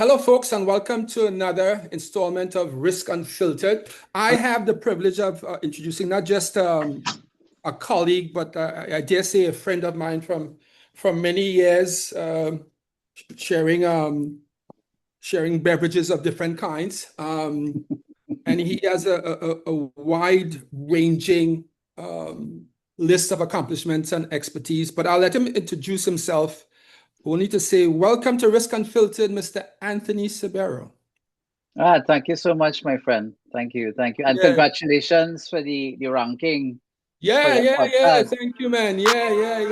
Hello, folks, and welcome to another installment of Risk Unfiltered. I have the privilege of introducing not just a colleague, but I dare say a friend of mine from many years, sharing sharing beverages of different kinds. And he has a wide-ranging list of accomplishments and expertise. But I'll let him introduce himself. We'll need to say, welcome to Risk Unfiltered, Mr. Anthony Subero. Thank you so much, my friend. Thank you. And Yeah. congratulations for the ranking. Yeah. Podcast. Thank you, man. Yeah.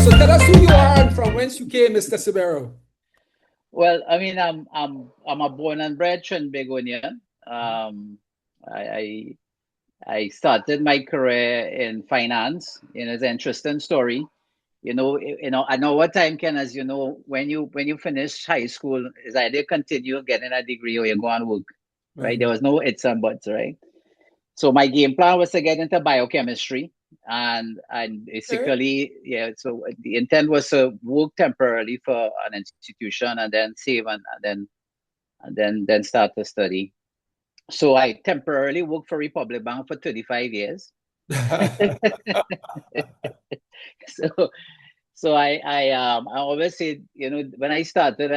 So tell us who you are and from whence you came, Mr. Subero. Well, I mean, I'm a born and bred Trinbagonian. I started my career in finance. It's an interesting story. I know what time, Ken, as you know, when you finish high school, is either continue getting a degree or you go and work, right? There was no ifs and buts, right? So my game plan was to get into biochemistry, and basically, yeah. So the intent was to work temporarily for an institution and then save and then start to study. So I temporarily worked for Republic Bank for 35 years. So I always say, when I started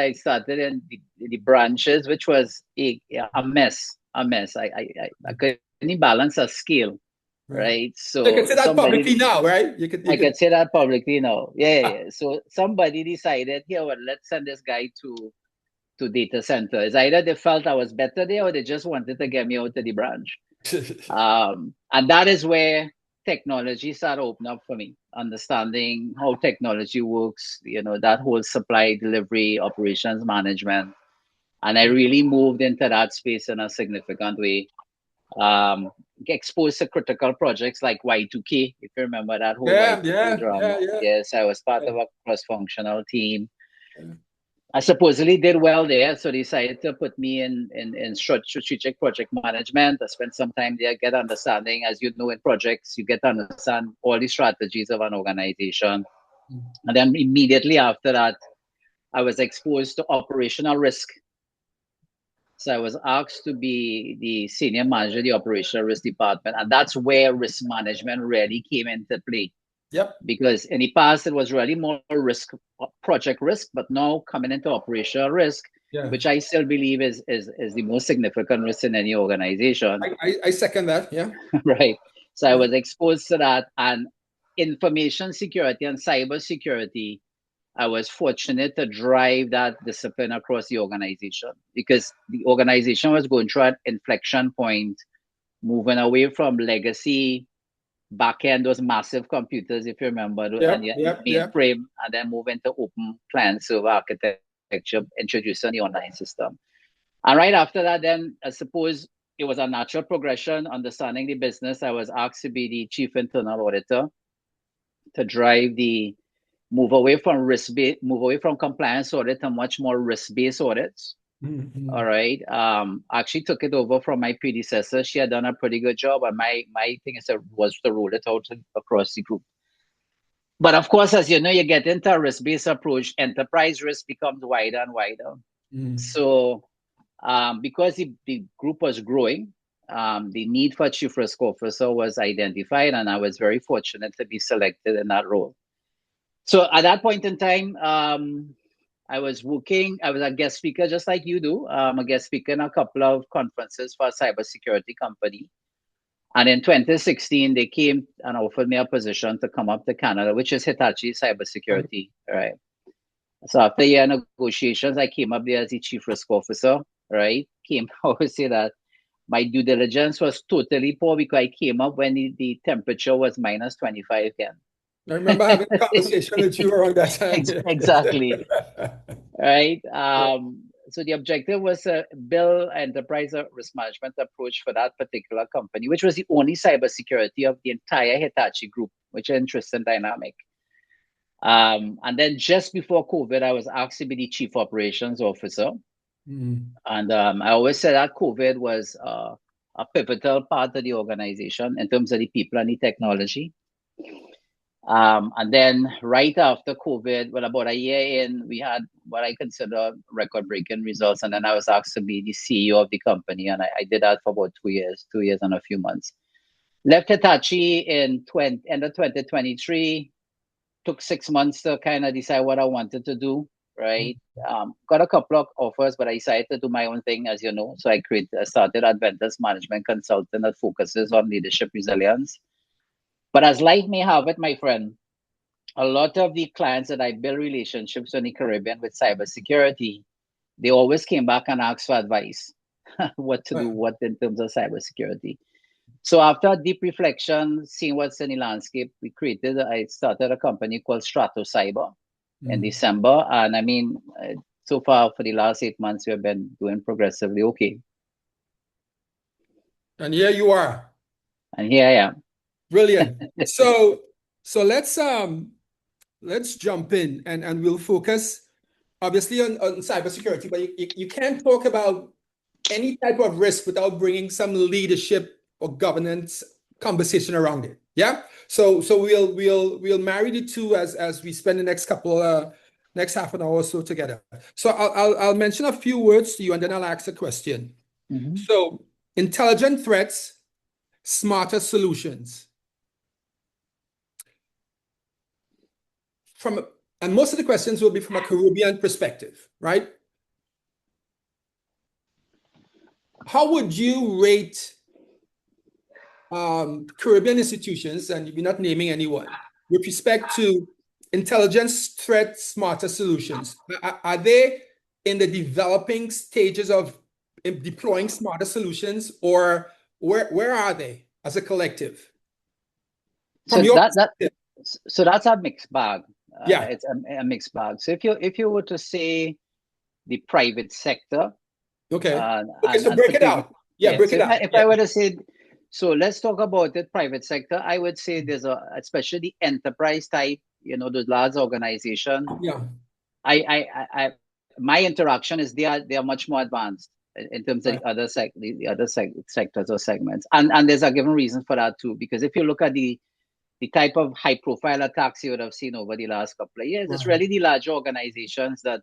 in the branches, which was a mess. I couldn't balance a scale, right? So You can say that publicly now, right? I could say that publicly now. Yeah. So somebody decided, here, well, let's send this guy to data center. It's either they felt I was better there or they just wanted to get me out of the branch. And that is where technology started opening up for me, understanding how technology works, that whole supply, delivery, operations management. And I really moved into that space in a significant way. Exposed to critical projects like Y2K, if you remember that whole Y2K drama. Yeah. Yes, I was part of a cross-functional team. I supposedly did well there, so they decided to put me in strategic project management. I spent some time there, get understanding. As you know, in projects, you get to understand all the strategies of an organization. And then immediately after that, I was exposed to operational risk. So I was asked to be the senior manager of the operational risk department. And that's where risk management really came into play. Yep. Because in the past, it was really more project risk, but now coming into operational risk, which I still believe is the most significant risk in any organization. I second that, yeah. Right. So I was exposed to that, and information security and cyber security. I was fortunate to drive that discipline across the organization because the organization was going through an inflection point, moving away from legacy back end, those massive computers, if you remember, and mainframe, and then move into open client server architecture, introducing the online system. And right after that, then I suppose it was a natural progression, understanding the business. I was asked to be the chief internal auditor to drive the move away from compliance audit to much more risk-based audits. All right. Actually took it over from my predecessor. She had done a pretty good job, and my thing was to roll it out across the group. But of course, as you know, you get into a risk-based approach, enterprise risk becomes wider and wider. So because the group was growing, the need for a chief risk officer was identified, and I was very fortunate to be selected in that role. So at that point in time, I was a guest speaker just like you do. A guest speaker in a couple of conferences for a cybersecurity company. And in 2016, they came and offered me a position to come up to Canada, which is Hitachi Cybersecurity, right? So after a year of negotiations, I came up there as the chief risk officer, right? I would say that my due diligence was totally poor because I came up when the temperature was minus 25 again. I remember having a conversation with you around that time. Exactly. Right. So the objective was to build enterprise risk management approach for that particular company, which was the only cybersecurity of the entire Hitachi group, which is an interesting dynamic. And then just before COVID, I was asked to be the chief operations officer. And I always said that COVID was a pivotal part of the organization in terms of the people and the technology. And then right after COVID, well, about a year in, we had what I consider record-breaking results. And then I was asked to be the CEO of the company. And I did that for about 2 years and a few months. Left Hitachi in end of 2023. Took 6 months to kind of decide what I wanted to do, right? Got a couple of offers, but I decided to do my own thing, as you know. So I started Adventus Management Consulting that focuses on leadership resilience. But as life may have it, my friend, a lot of the clients that I build relationships in the Caribbean with cybersecurity, they always came back and asked for advice, what to do, what in terms of cybersecurity. So after deep reflection, seeing what's in the landscape, I started a company called Strato Cyber in December. And I mean, so far for the last 8 months, we have been doing progressively okay. And here you are. And here I am. Brilliant. So let's jump in and we'll focus obviously on cybersecurity, but you can't talk about any type of risk without bringing some leadership or governance conversation around it. Yeah. So we'll marry the two as we spend the next half an hour or so together. So I'll mention a few words to you and then I'll ask a question. So intelligent threats, smarter solutions. And most of the questions will be from a Caribbean perspective, right? How would you rate Caribbean institutions, and you're not naming anyone, with respect to intelligence, threat, smarter solutions? Are they in the developing stages of deploying smarter solutions, or where are they as a collective? So that's a mixed bag. Yeah, it's a mixed bag. So if you were to say the private sector, okay, so break it out. Break it out. If I were to say, so let's talk about the private sector. I would say there's especially the enterprise type, those large organizations. Yeah. My interaction is they are much more advanced in terms of the other sectors or segments, and there's a given reason for that too. Because if you look at the type of high profile attacks you would have seen over the last couple of years, it's really the larger organizations that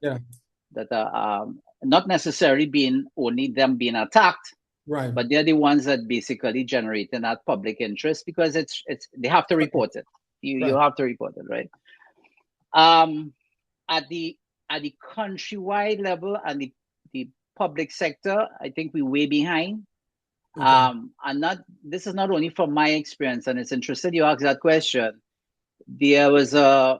are not necessarily being attacked. Right. But they're the ones that basically generating that public interest because it's they have to report it. You have to report it, right? At the countrywide level and the public sector, I think we're way behind. This is not only from my experience, and it's interesting you asked that question. There was a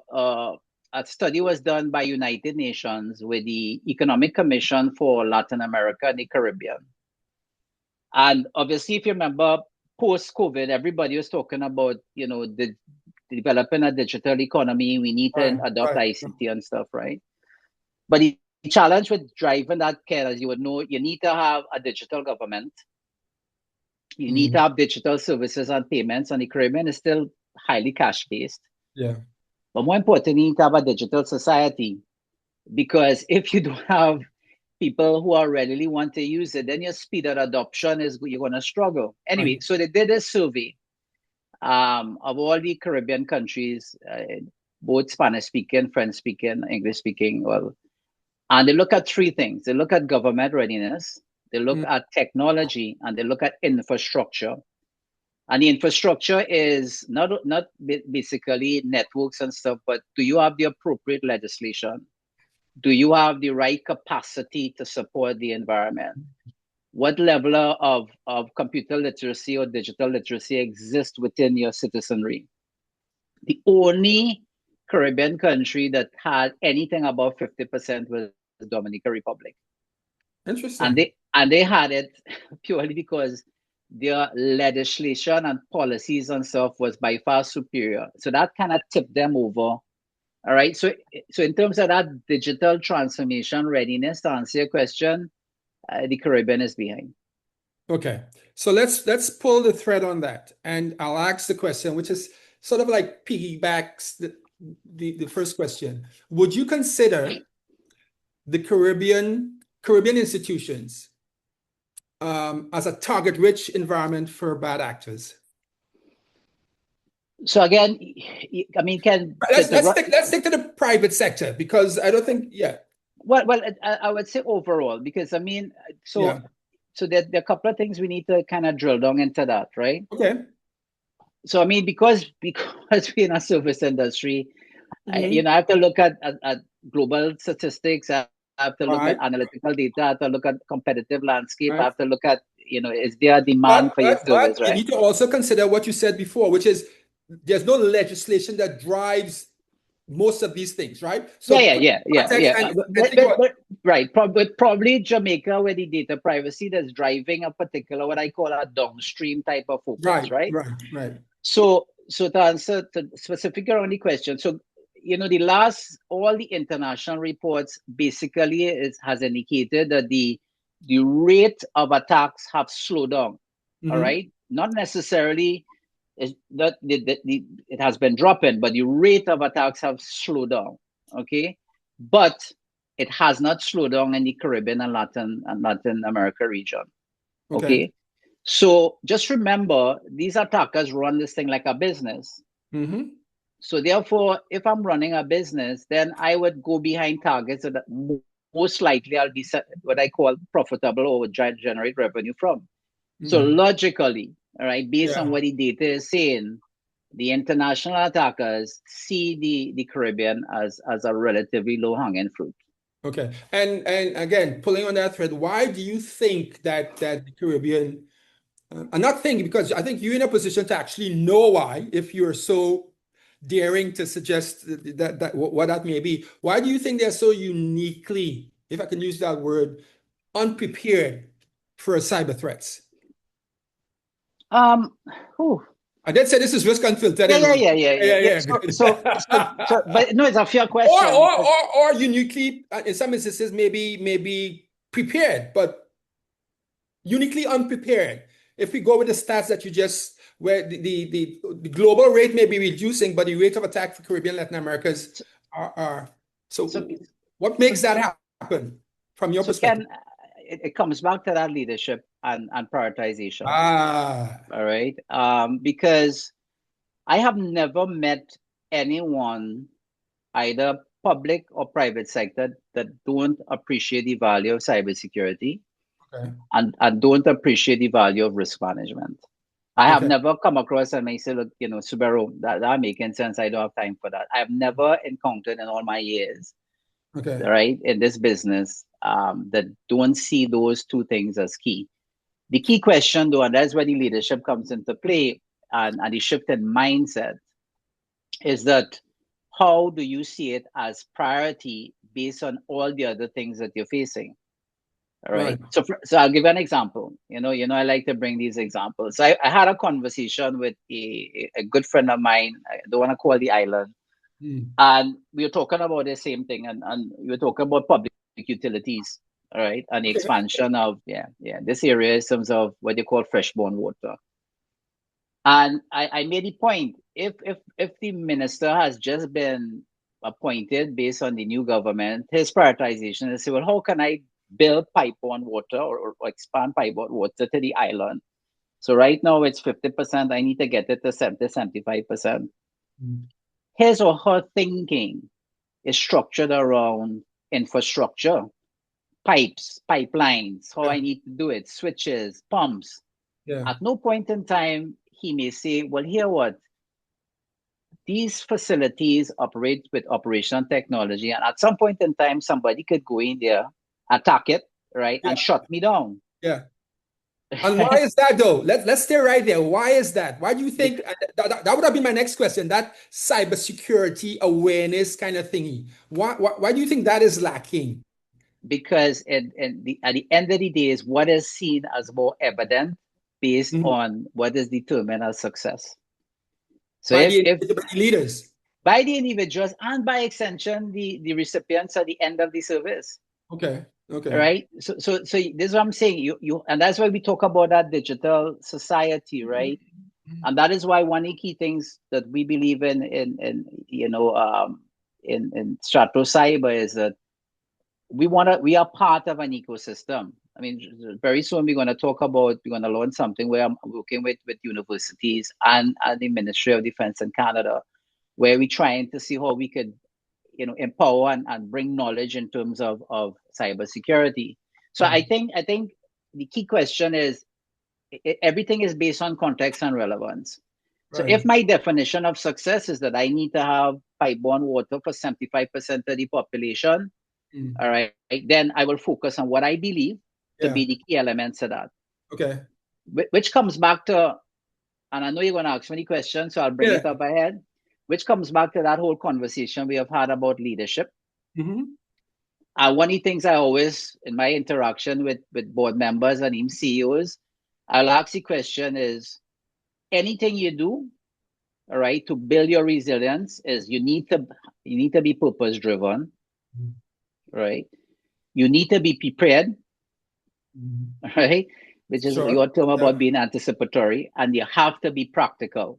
study was done by United Nations with the Economic Commission for Latin America and the Caribbean. And obviously, if you remember, post-COVID, everybody was talking about, the developing a digital economy. We need to adopt ICT and stuff, right? But the challenge with driving that, Ken, as you would know, you need to have a digital government. You need to have digital services and payments, and the Caribbean is still highly cash-based. Yeah. But more importantly, you need to have a digital society, because if you don't have people who are readily want to use it, then your speed of adoption you're going to struggle. Anyway, so they did a survey of all the Caribbean countries, both Spanish-speaking, French-speaking, English-speaking, and they look at three things. They look at government readiness, they look at technology, and they look at infrastructure. And the infrastructure is not basically networks and stuff, but do you have the appropriate legislation? Do you have the right capacity to support the environment? What level of computer literacy or digital literacy exists within your citizenry? The only Caribbean country that had anything above 50% was the Dominican Republic. Interesting. And they had it purely because their legislation and policies and stuff was by far superior. So that kind of tipped them over. All right. So in terms of that digital transformation readiness, to answer your question, the Caribbean is behind. Okay. So let's pull the thread on that, and I'll ask the question, which is sort of like piggybacks the first question. Would you consider the Caribbean institutions as a target-rich environment for bad actors? So again, I mean, let's stick to the private sector, because I don't think, yeah. Well, I would say overall, because I mean, so there are a couple of things we need to kind of drill down into that, right? Okay. So I mean, because we're in a service industry, I have to look at global statistics. I have to look at analytical data. I have to look at competitive landscape. I have to look at, is there a demand for your service, but right? you need to also consider what you said before, which is there's no legislation that drives most of these things, right? So right. Probably Jamaica, where the data privacy that's driving a particular, what I call a downstream type of focus, right? Right. So to answer specifically around the question, so all the international reports basically has indicated that the rate of attacks have slowed down. All right, not necessarily is that it has been dropping, but the rate of attacks have slowed down. Okay, but it has not slowed down in the Caribbean and Latin America region. Okay. So just remember, these attackers run this thing like a business. So therefore, if I'm running a business, then I would go behind targets that most likely I'll be what I call profitable or generate revenue from. So logically, all right, based on what the data is saying, the international attackers see the Caribbean as a relatively low-hanging fruit. Okay. And again, pulling on that thread, why do you think that the Caribbean, I'm not thinking, because I think you're in a position to actually know why, if you're so daring to suggest that what that may be. Why do you think they're so uniquely, if I can use that word, unprepared for cyber threats? I did say this is Risk Unfiltered. Yeah. So, but no, it's a fair question. Or uniquely, in some instances, maybe prepared, but uniquely unprepared. If we go with the stats that you just, where the global rate may be reducing, but the rate of attack for Caribbean, Latin Americas are. So what makes that happen from your perspective? Ken, it comes back to that leadership and prioritization. All right. Because I have never met anyone, either public or private sector, that don't appreciate the value of cybersecurity and don't appreciate the value of risk management. I have never come across and I say, look, Subero, that making sense. I don't have time for that. I have never encountered in all my years, right, in this business, that don't see those two things as key. The key question, though, and that's where the leadership comes into play, and the shift in mindset, is that how do you see it as priority based on all the other things that you're facing? All right. So I'll give you an example. I like to bring these examples. I had a conversation with a good friend of mine. I don't want to call the island. And we were talking about the same thing. And we were talking about public utilities. All right. And the expansion of, this area in terms of what they call freshborn water. And I made the point, if the minister has just been appointed based on the new government, his prioritization is, well, how can I build pipe-borne water or expand pipe-borne water to the island? So right now it's 50%. I need to get it to 75%. His or her thinking is structured around infrastructure, pipes, pipelines, how I need to do it, switches, pumps. At no point in time, he may say, well, here what? These facilities operate with operational technology. And at some point in time, somebody could go in there, attack it, right, and shut me down. And why is that, though? Let's stay right there. Why is that? Why do you think that would have been my next question? That cybersecurity awareness kind of thingy. Why do you think that is lacking? Because at the end of the day, is what is seen as more evident based on what is determined as success. So by the leaders, by the individuals, and by extension, the recipients at the end of the service. Okay. Right. So this is what I'm saying. You and that's why we talk about that digital society, right? And that is why one of the key things that we believe in Strato Cyber is that we are part of an ecosystem. I mean, very soon we're going to learn something where I'm working with universities and the Ministry of Defense in Canada, where we're trying to see how we could, empower and bring knowledge in terms of cybersecurity. So I think the key question is, everything is based on context and relevance. So if my definition of success is that I need to have pipe-borne water for 75% of the population, all right, then I will focus on what I believe to be the key elements of that. Okay. Which comes back to, and I know you're going to ask me the question, so I'll bring it up ahead, which comes back to that whole conversation we have had about leadership. One of the things I always, in my interaction with board members and even CEOs, I'll ask the question is, anything you do, all right, to build your resilience is you need to be purpose driven, right? You need to be prepared, right? Which is your term about being anticipatory, and you have to be practical,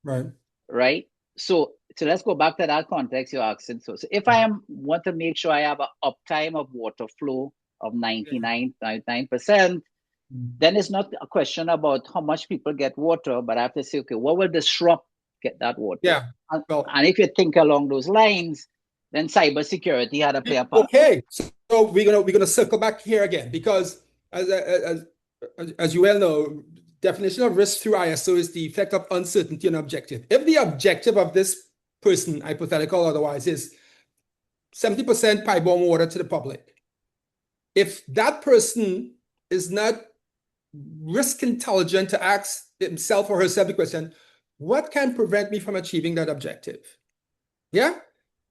right? So let's go back to that context you're asking. So if I want to make sure I have an uptime of water flow of 99%, then it's not a question about how much people get water, but I have to say, okay, what will disrupt get that water? Yeah. And if you think along those lines, then cybersecurity had to play a part. Okay, so we're gonna circle back here again, because as you well know, definition of risk through ISO is the effect of uncertainty on objective. If the objective of this person, hypothetical or otherwise, is 70% pipe-borne water to the public, if that person is not risk intelligent to ask himself or herself the question, what can prevent me from achieving that objective? Yeah?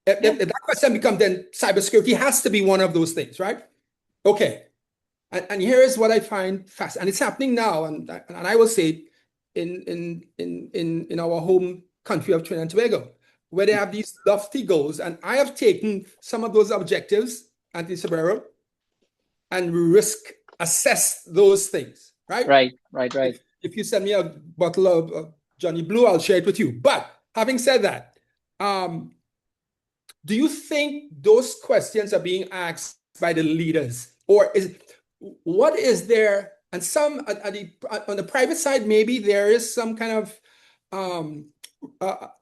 If that question becomes, then cybersecurity has to be one of those things, right? Okay. And here is what I find fast, and it's happening now, and I will say in our home country of Trinidad and Tobago, where they have these lofty goals, and I have taken some of those objectives, Anthony Subero, and risk assess those things, right? Right. If you send me a bottle of Johnny Blue, I'll share it with you. But having said that, do you think those questions are being asked by the leaders, or what is there? And some on the private side, maybe there is some kind of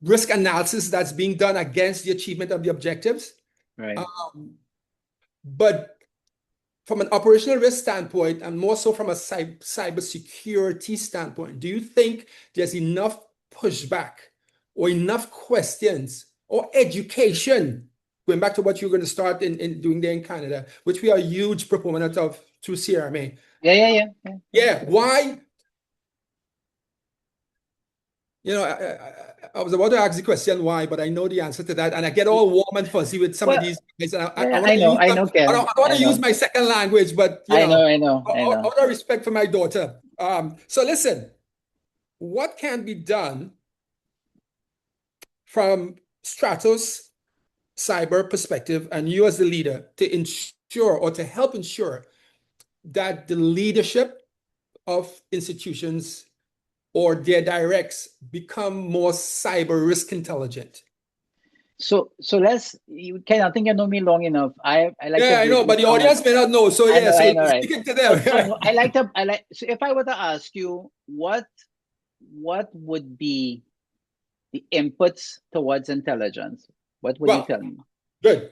risk analysis that's being done against the achievement of the objectives. Right. But from an operational risk standpoint, and more so from a cybersecurity standpoint, do you think there's enough pushback or enough questions or education, going back to what you're going to start in doing there in Canada, which we are a huge proponent of through CRMA? Yeah. Why? I was about to ask the question why, but I know the answer to that, and I get all warm and fuzzy with some of these guys. I know, Ken. I don't want to use my second language, but I know. Out of respect for my daughter. So listen, what can be done from Stratos cyber perspective, and you as the leader, to ensure or to help ensure that the leadership of institutions or their directs become more cyber risk intelligent? So Ken, I think you know me long enough. I like. Yeah, I know, but the audience may not know. So I know, speaking to them. So if I were to ask you, what would be the inputs towards intelligence? What would you tell me? Good.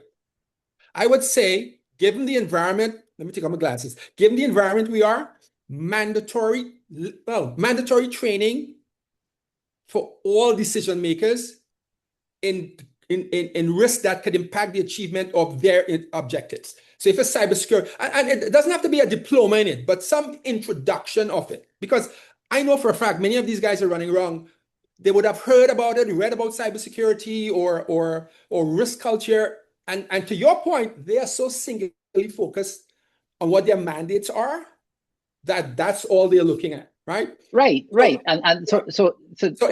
I would say, given the environment, let me take off my glasses. Given the environment we are, mandatory training for all decision makers in risk that could impact the achievement of their objectives. So if it's cybersecurity, and it doesn't have to be a diploma in it, but some introduction of it, because I know for a fact many of these guys are running around. They would have heard about it, read about cybersecurity or risk culture, and to your point, they are so singularly focused on what their mandates are that that's all they're looking at, right? Right. So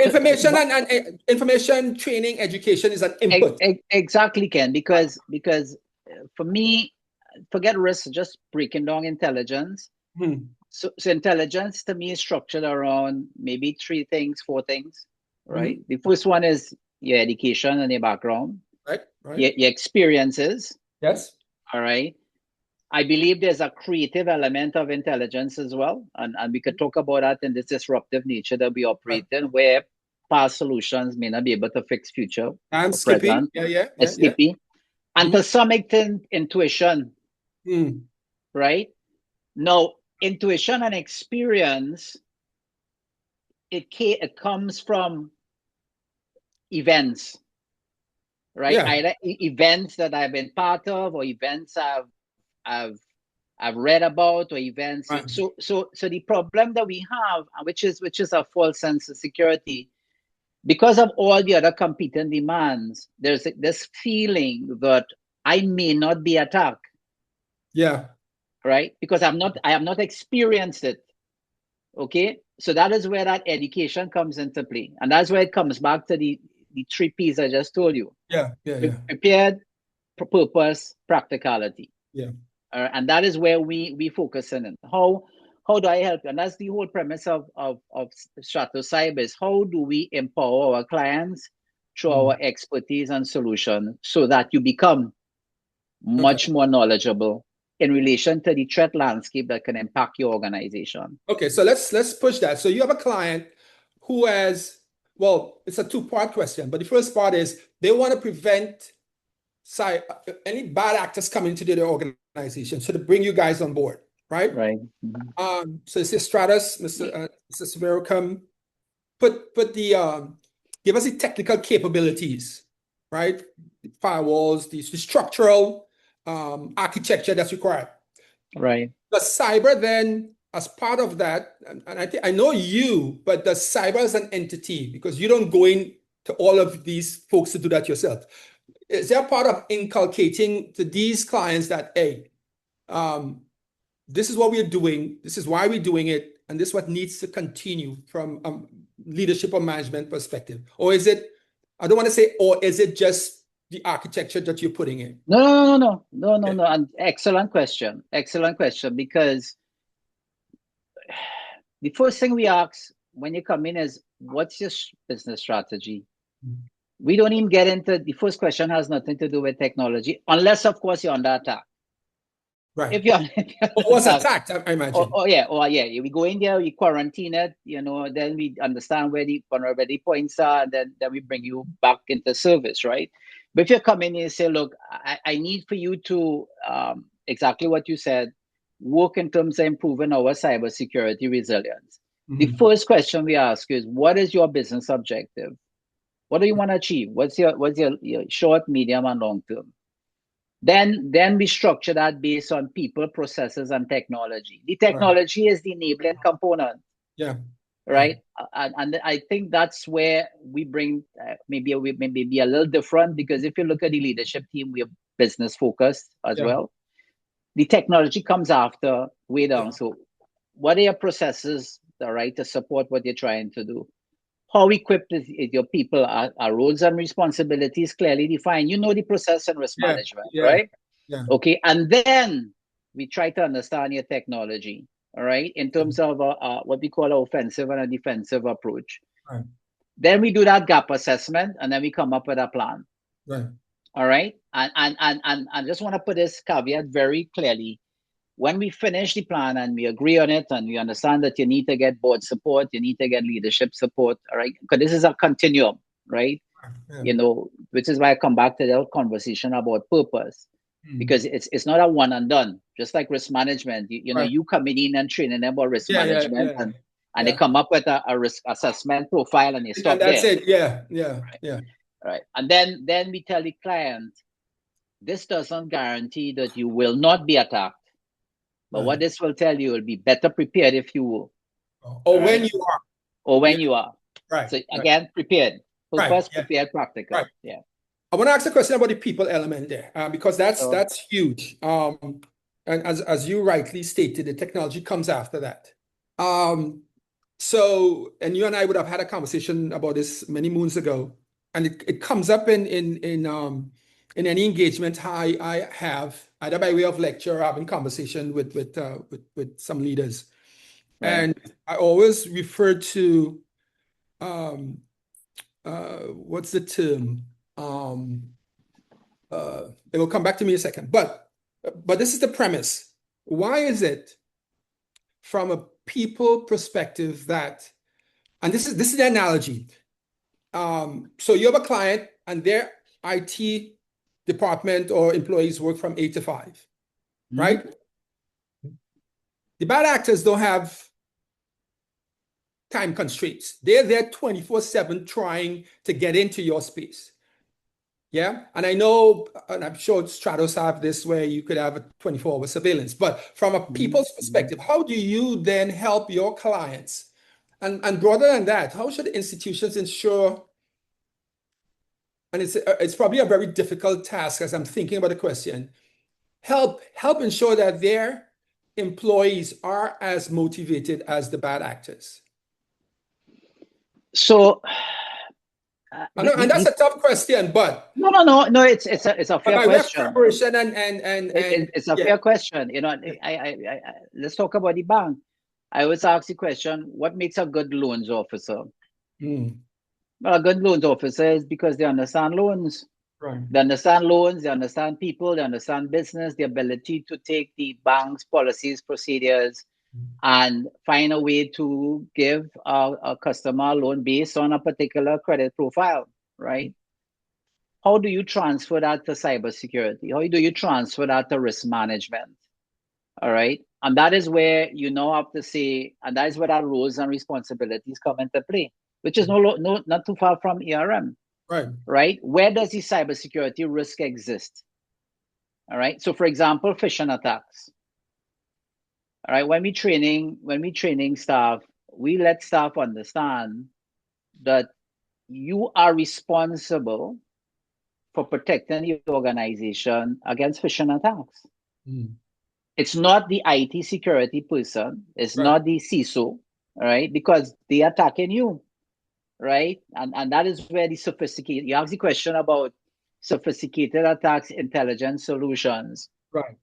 information and information training education is an input. Exactly, Ken, because for me, forget risk, just breaking down intelligence. So intelligence to me is structured around maybe 3 things, 4 things, right? The first one is your education and your background, Right. your experiences. Yes. All right. I believe there's a creative element of intelligence as well. And we could talk about that in this disruptive nature that we operate in, where past solutions may not be able to fix future And or Skippy. present. Yeah. Skippy. And to some extent, intuition. Right? Now, intuition and experience, it comes from events, right? Yeah. Either events that I've been part of, or events I've read about, or events. Right. So the problem that we have, which is a false sense of security, because of all the other competing demands, there's this feeling that I may not be attacked. Yeah. Right? Because I have not experienced it. Okay, so that is where that education comes into play, and that's where it comes back to the 3 P's I just told you. Yeah. Prepared, purpose, practicality. Yeah. And that is where we focus in. How do I help you? And that's the whole premise of Strato Cyber, is how do we empower our clients through our expertise and solution, so that you become much more knowledgeable in relation to the threat landscape that can impact your organization. Okay, so let's push that. So you have a client who has, well, it's a 2-part question, but the first part is they want to prevent any bad actors coming to their organization, so to bring you guys on board, right? Right. So it's Stratus, Mr. Subero, come put the give us the technical capabilities, right? The firewalls, the structural architecture that's required. Right. The cyber then, as part of that, and I know you, but the cyber as an entity, because you don't go in to all of these folks to do that yourself. Is there part of inculcating to these clients that, hey, this is what we're doing, this is why we're doing it, and this is what needs to continue from a leadership or management perspective? Or is it, I don't want to say, or is it just the architecture that you're putting in? No. And excellent question, because the first thing we ask when you come in is, what's your business strategy? We don't even get into, the first question has nothing to do with technology, unless of course you're under attack. Right. If you're was attacked, I imagine. We go in there, we quarantine it, then we understand where the vulnerability points are, and then we bring you back into service, right? But if you come in and say, look, I need for you to, exactly what you said, work in terms of improving our cybersecurity resilience. The first question we ask is, what is your business objective? What do you want to achieve? What's your short, medium, and long term? Then we structure that based on people, processes, and technology. The technology is the enabling component. Yeah. Right. And I think that's where we bring maybe be a little different, because if you look at the leadership team, we are business focused as well. The technology comes after, way down. So what are your processes, right, to support what you're trying to do? How equipped is your people? Are roles and responsibilities clearly defined? You know the process and risk management, right? Yeah. Okay, and then we try to understand your technology, all right, in terms of what we call an offensive and a defensive approach. Right. Then we do that gap assessment, and then we come up with a plan. Right. All right, and I just want to put this caveat very clearly. When we finish the plan and we agree on it, and we understand that you need to get board support, you need to get leadership support, all right? Because this is a continuum, right? Yeah. Which is why I come back to the conversation about purpose, because it's not a one and done. Just like risk management, you coming in and training them about risk management, and they come up with a risk assessment profile, and they stop and that's there. it. Yeah. Right. And then we tell the client, this doesn't guarantee that you will not be attacked. But what this will tell you, will be better prepared if you will. Or when you are. Or when you are. Right. So again, prepared. Purpose, prepared, practical. Right. Yeah. I want to ask a question about the people element there, because that's huge. And as you rightly stated, the technology comes after that. So, and you and I would have had a conversation about this many moons ago, and it comes up in any engagement I have, either by way of lecture or having conversation with some leaders. Right. And I always refer to what's the term? It will come back to me in a second. But this is the premise. Why is it from a people perspective that, and this is the analogy. So you have a client and their IT department or employees work from 8 to 5, right? The bad actors don't have time constraints. They're there 24/7 trying to get into your space. Yeah. And I know, and I'm sure Stratos have this where you could have a 24-hour surveillance, but from a people's perspective, how do you then help your clients? And broader than that, how should institutions ensure, and it's probably a very difficult task as I'm thinking about the question, help ensure that their employees are as motivated as the bad actors? So, and that's a tough question, but no. It's a fair question. Preparation It's a fair question. You know, I let's talk about the bank. I always ask the question: what makes a good loans officer? Well, a good loans officer is because they understand loans. Right. They understand loans. They understand people. They understand business. The ability to take the bank's policies, procedures, and find a way to give a customer a loan based on a particular credit profile, right? How do you transfer that to cybersecurity? How do you transfer that to risk management? All right. And that is where you now have to say, and that is where our roles and responsibilities come into play, which is not too far from ERM. Right. Right. Where does the cybersecurity risk exist? All right. So for example, phishing attacks. All right. When we training staff, we let staff understand that you are responsible for protecting the organization against phishing attacks. It's not the IT security person. It's not the CISO, all right? Because they are attacking you, right? And that is where the sophisticated, you ask the question about sophisticated attacks, intelligence solutions. Right.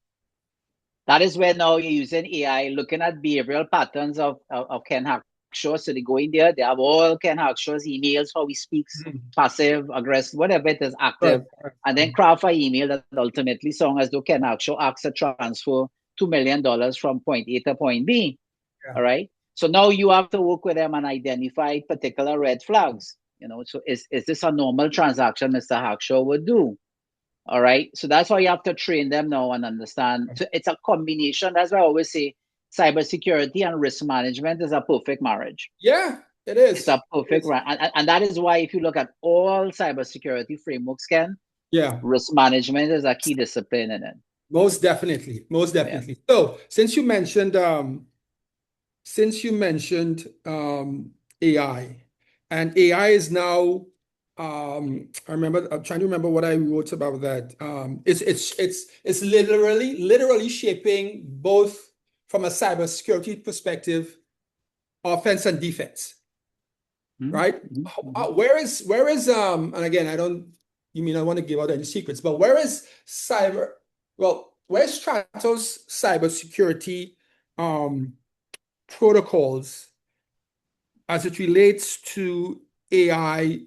That is where now you're using AI, looking at behavioral patterns of Ken Hackshaw. So they go in there, they have all Ken Hackshaw's emails, how he speaks, passive, aggressive, whatever it is, active, and then craft an email that ultimately sounds as though Ken Hackshaw asks a transfer $2 million from point A to point B. All right. So now you have to work with them and identify particular red flags. You know, so is this a normal transaction Mr. Hackshaw would do? All right. So that's why you have to train them now and understand. So it's a combination. That's why I always say cybersecurity and risk management is a perfect marriage. Yeah, it is. It's a perfect and that is why if you look at all cybersecurity frameworks, Ken, risk management is a key discipline in it. Most definitely. Most definitely. Yeah. So since you mentioned AI, and AI is now I'm trying to remember what I wrote about that. It's literally shaping both from a cybersecurity perspective, offense and defense. Right? Where is and again, you may not want to give out any secrets, but where's Stratos cybersecurity protocols as it relates to AI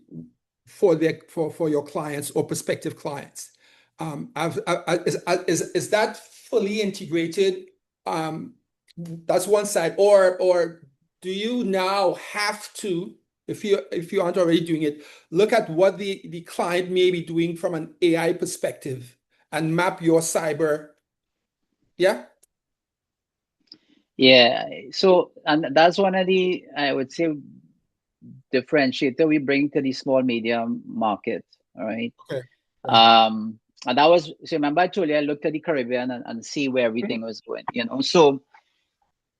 for your clients or prospective clients? Is that fully integrated? That's one side, or do you now have to, if you aren't already doing it, look at what the client may be doing from an AI perspective and map your cyber? Yeah. So, and that's one of the, I would say, differentiator we bring to the small medium market. All right. Okay. And that was, so remember I told you I looked at the Caribbean and see where everything was going, you know. So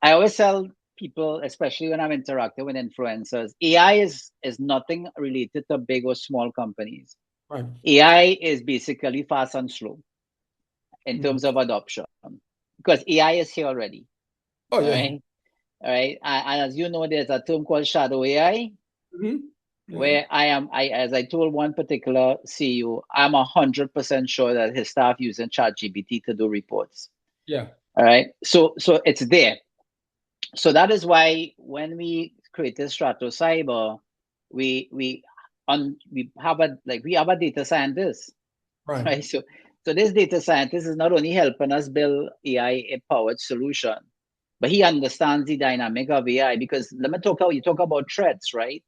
I always tell people, especially when I'm interacting with influencers, AI is nothing related to big or small companies. Right. AI is basically fast and slow in terms of adoption, because AI is here already. Oh, yeah. Right? All right. And as you know, there's a term called shadow AI, where as I told one particular CEO, I'm 100% sure that his staff using ChatGPT to do reports. Yeah. All right. So it's there. So that is why when we created Strato Cyber, we have a data scientist, right? So this data scientist is not only helping us build AI powered solution, but he understands the dynamic of AI. Because let me talk about, you talk about threats, right?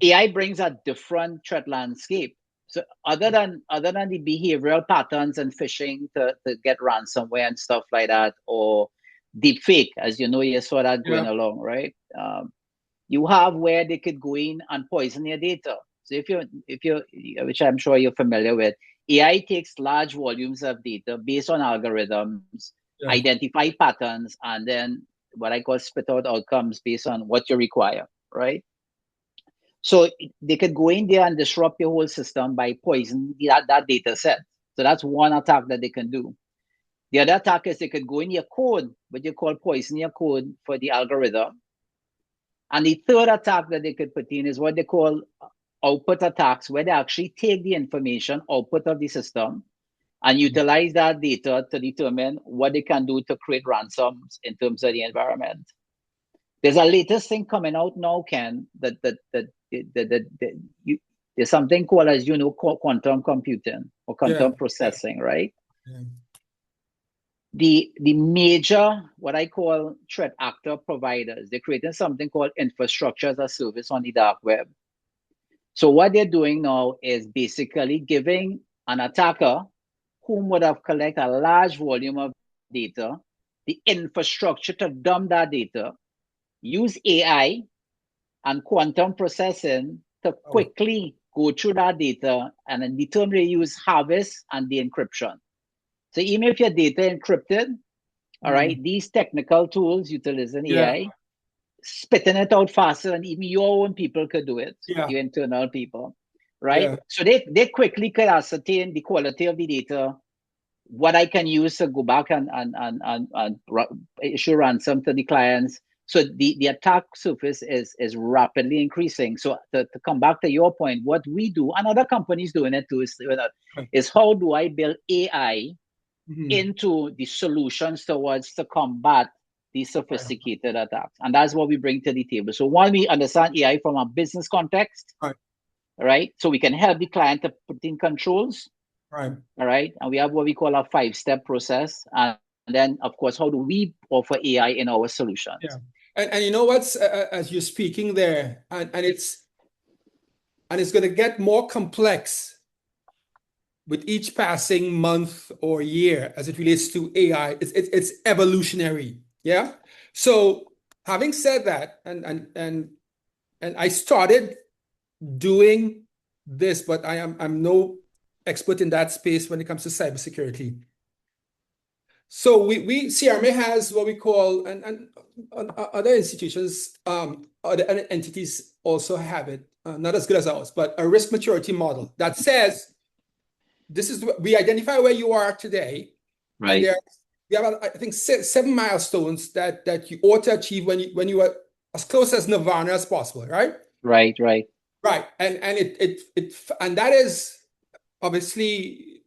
AI brings a different threat landscape. So other than the behavioral patterns and phishing to get ransomware and stuff like that, or deepfake, as you know, you saw that going along, right? You have where they could go in and poison your data. So if you, which I'm sure you're familiar with, AI takes large volumes of data based on algorithms, identify patterns, and then what I call spit out outcomes based on what you require, right? So they could go in there and disrupt your whole system by poisoning that data set. So that's one attack that they can do. The other attack is they could go in your code, what you call poison your code for the algorithm. And the third attack that they could put in is what they call output attacks, where they actually take the information output of the system and utilize that data to determine what they can do to create ransoms in terms of the environment. There's a latest thing coming out now, Ken, there's something called, as you know, quantum computing or quantum processing, right? The major, what I call threat actor providers, they're creating something called infrastructure as a service on the dark web. So what they're doing now is basically giving an attacker who would have collected a large volume of data the infrastructure to dump that data, use AI and quantum processing to quickly go through that data and then determine use harvest and the encryption. So even if your data encrypted, all right, these technical tools utilizing AI, spitting it out faster than even your own people could do it, your internal people, right? So they quickly could ascertain the quality of the data, what I can use to go back and issue ransom to the clients. So the attack surface is rapidly increasing. So to come back to your point, what we do, and other companies doing it too, is how do I build AI into the solutions towards to combat these sophisticated attacks? And that's what we bring to the table. So one, we understand AI from a business context, right? So we can help the client to put in controls. All right. And we have what we call a 5-step process. And then, of course, how do we offer AI in our solutions? And you know what's, as you're speaking there, and it's going to get more complex with each passing month or year as it relates to AI. It's evolutionary. Yeah. So having said that, and I started doing this, but I'm no expert in that space when it comes to cybersecurity. So we CRMA has what we call, and other institutions, other entities also have it, not as good as ours, but a risk maturity model that says this is we identify where you are today, right? And we have I think 7 milestones that you ought to achieve when you are as close as nirvana as possible, right? Right. And and that is obviously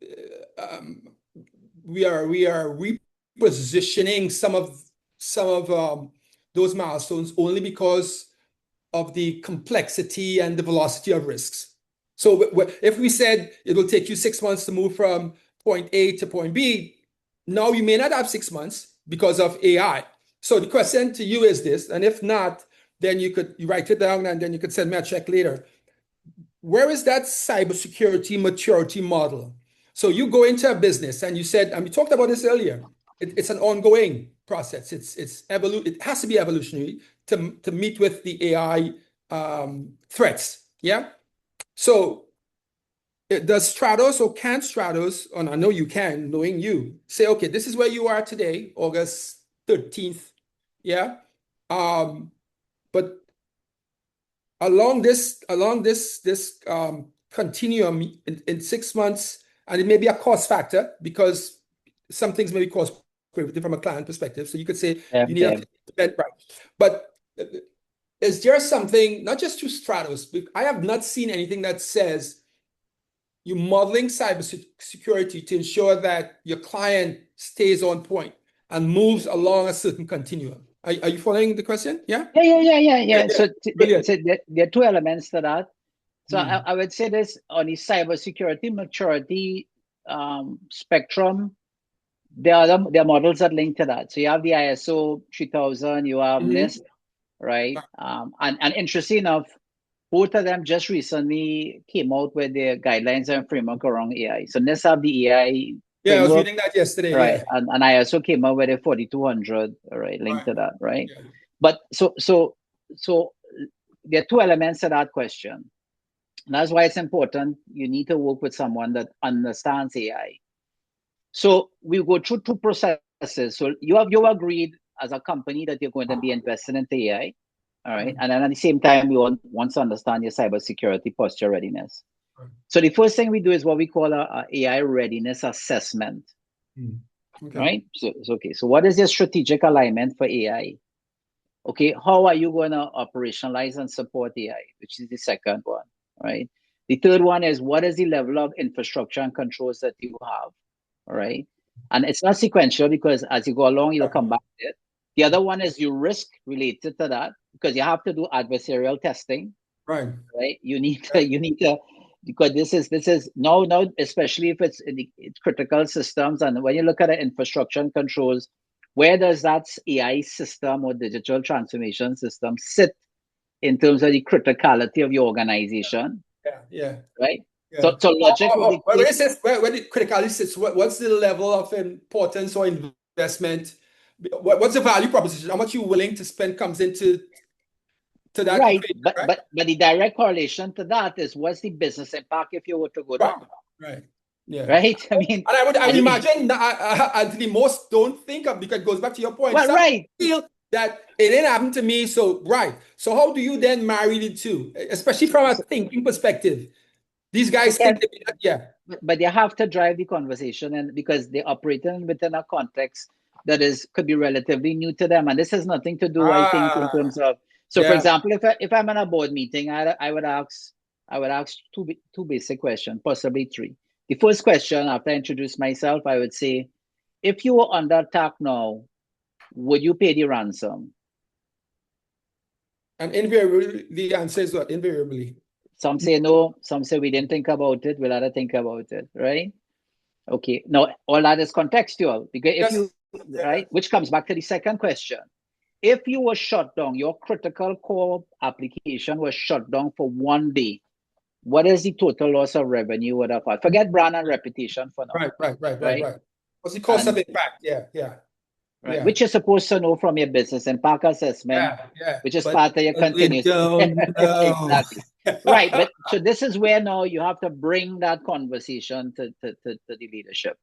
we are repositioning some of those milestones only because of the complexity and the velocity of risks. So if we said it will take you 6 months to move from point A to point B, now you may not have 6 months because of AI. So the question to you is this, and if not, then you write it down and then you could send me a check later. Where is that cybersecurity maturity model? So you go into a business and you said, and we talked about this earlier, it's an ongoing process. It has to be evolutionary to meet with the AI threats. Yeah. So does Stratos or can Stratos, and I know you can, knowing you, say, okay, this is where you are today, August 13th. Yeah. But along this continuum in 6 months, and it may be a cost factor because some things may be cost prohibitive from a client perspective. So you could say you need a right. But is there something, not just through Stratos, I have not seen anything that says you're modeling cybersecurity to ensure that your client stays on point and moves along a certain continuum. Are you following the question? Yeah? Yeah. So Brilliant. there are two elements to that. So Mm. I would say this on the cybersecurity maturity spectrum. There are models that link to that. So you have the ISO 3000, you have NIST, right? And interesting enough, both of them just recently came out with their guidelines and framework around AI. So NIST have the AI Yeah, I was framework, reading that yesterday. right? Yeah. And ISO came out with a 4200, right, linked to that, right? Yeah. But so there are two elements to that question. And that's why it's important. You need to work with someone that understands AI. So we go through two processes. So you agreed as a company that you're going to be investing into AI, all right? And then at the same time, we want to understand your cybersecurity posture readiness. So the first thing we do is what we call a AI readiness assessment, right? So okay. So what is your strategic alignment for AI? Okay, how are you going to operationalize and support AI, which is the second one, right? The third one is what is the level of infrastructure and controls that you have, all right? And it's not sequential because as you go along, you'll come back to it. The other one is your risk related to that because you have to do adversarial testing, Right? You need to because this is now especially if it's critical systems, and when you look at the infrastructure and controls, where does that AI system or digital transformation system sit in terms of the criticality of your organization? Yeah. Right. Yeah. So logic will Where dictate. it says where the criticality sits, what's the level of importance or investment? What's the value proposition? How much you're willing to spend comes into that Right, equation, but right? but the direct correlation to that is what's the business impact if you were to go down, Right. Yeah. right? I mean, And I would imagine Anthony, most don't think of, because it goes back to your point. well, Some right. feel that it didn't happen to me, so right. So how do you then marry the two, especially from a thinking perspective? These guys So think that, yeah. but they have to drive the conversation, and because they operate within a context that could be relatively new to them, and this has nothing to do, I think, in terms of. So, for Yeah. example, if I'm in a board meeting, I would ask two basic questions, possibly three. The first question, after I introduce myself, I would say, if you were under attack now, would you pay the ransom? And invariably, the answer is what? Invariably. Some say no, some say we didn't think about it, we'll have to think about it, right? Okay, now all that is contextual, because if you, right, which comes back to the second question. If you were shut down, your critical core application was shut down for 1 day, what is the total loss of revenue would have had? Forget brand and reputation for now. Right. What's the cost of impact? Yeah. Right, which you're supposed to know from your business impact assessment, which is part of your continuous. Exactly. Right, but so this is where now you have to bring that conversation to the leadership.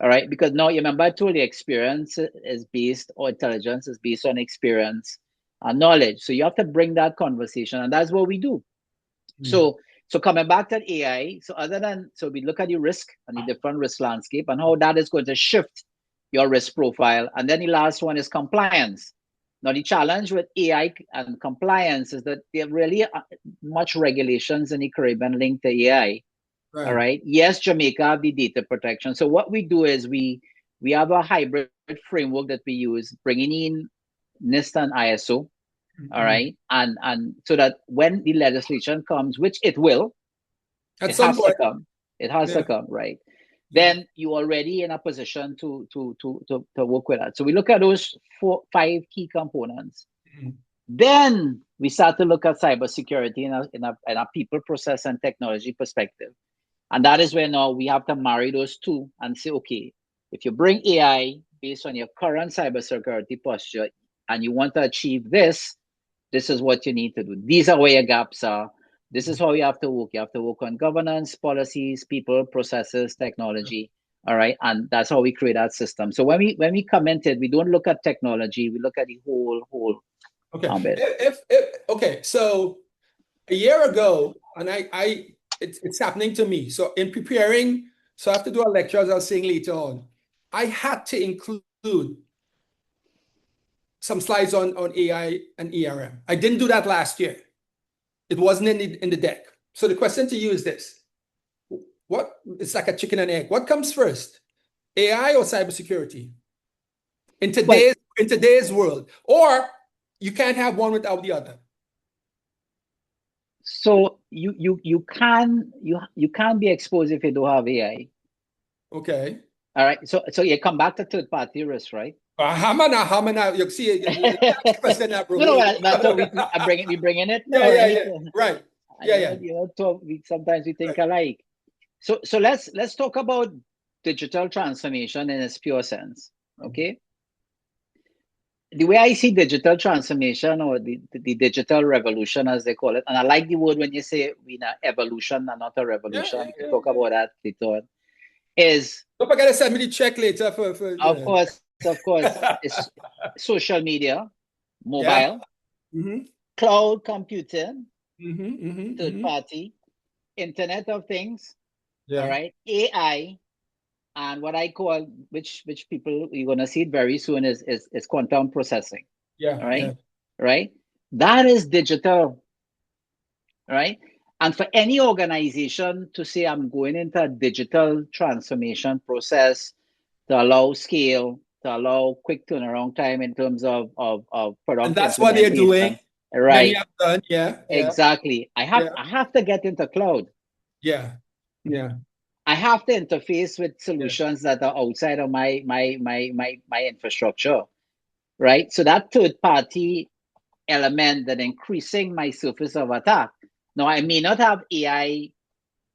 All right, because now you remember I told you experience is based, or intelligence is based on experience and knowledge. So you have to bring that conversation, and that's what we do. So coming back to AI, so we look at the risk and the different risk landscape and how that is going to shift your risk profile. And then the last one is compliance. Now, the challenge with AI and compliance is that there really are much regulations in the Caribbean linked to AI. All right. Yes, Jamaica have the data protection. So what we do is we have a hybrid framework that we use, bringing in NIST and ISO. All right. And so that when the legislation comes, which it will, at some point, it has to come, right? Then you're already in a position to work with that. So we look at those 5 key components. Then we start to look at cybersecurity in a people, process, and technology perspective. And that is where now we have to marry those two and say, okay, if you bring AI based on your current cybersecurity posture and you want to achieve this, this is what you need to do. These are where your gaps are. This is how you have to work. You have to work on governance, policies, people, processes, technology. All right. And that's how we create that system. So when we comment it, we don't look at technology, we look at the whole okay. So a year ago, and it's happening to me. So in preparing, so I have to do a lecture, as I was saying later on, I had to include some slides on AI and ERM. I didn't do that last year. It wasn't in the deck. So the question to you is this: it's like a chicken and egg. What comes first, AI or cybersecurity? In today's in today's world, or you can't have one without the other. So you can't be exposed if you don't have AI. Okay. All right. So you come back to third party risk, right? Hamana, you see, That's what we bring in it now, yeah, right? yeah, right. Sometimes we think alike. So let's talk about digital transformation in its pure sense. Okay. The way I see digital transformation, or the digital revolution, as they call it, and I like the word when you say we're in an evolution and not a revolution. We can talk about that later on. Is don't forget to send me the check later for of course, it's social media, mobile, cloud computing, third party, Internet of Things, all right, AI, and what I call, which people you're gonna see it very soon, is quantum processing. All right, right. That is digital, right? And for any organization to say, I'm going into a digital transformation process to allow scale, to allow quick turnaround time in terms of product, and that's what they're doing, right? Done. Exactly. I have to get into cloud. Yeah. I have to interface with solutions that are outside of my infrastructure, right? So that third party element, that increasing my surface of attack. Now, I may not have AI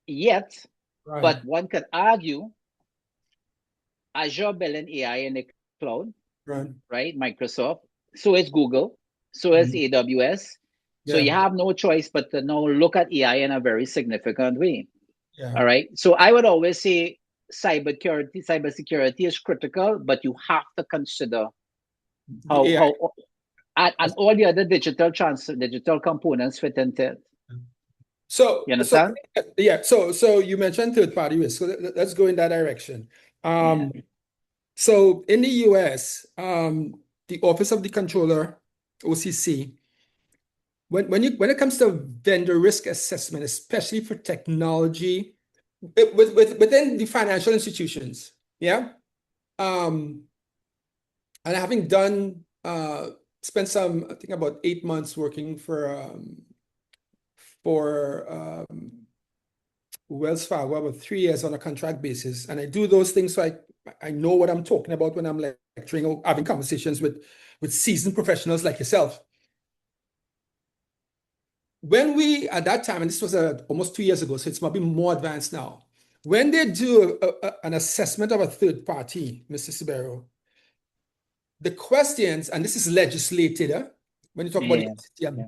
yet, but one could argue Azure building AI in the cloud, right? Microsoft. So is Google. So is AWS. So you have no choice but to now look at AI in a very significant way. All right. So I would always say cybersecurity is critical, but you have to consider how and all the other digital components fit into it. So you understand? So you mentioned third party risk. So let's go in that direction. So in the US, the Office of the Controller, OCC, when it comes to vendor risk assessment, especially for technology, within the financial institutions, and having spent some, I think, about 8 months working for Wells Fargo, about 3 years on a contract basis, and I do those things, so I know what I'm talking about when I'm lecturing or having conversations with seasoned professionals like yourself. When we, at that time, and this was almost 2 years ago, so it's maybe more advanced now, when they do an assessment of a third party, Mr. Subero, the questions, and this is legislated, when you talk about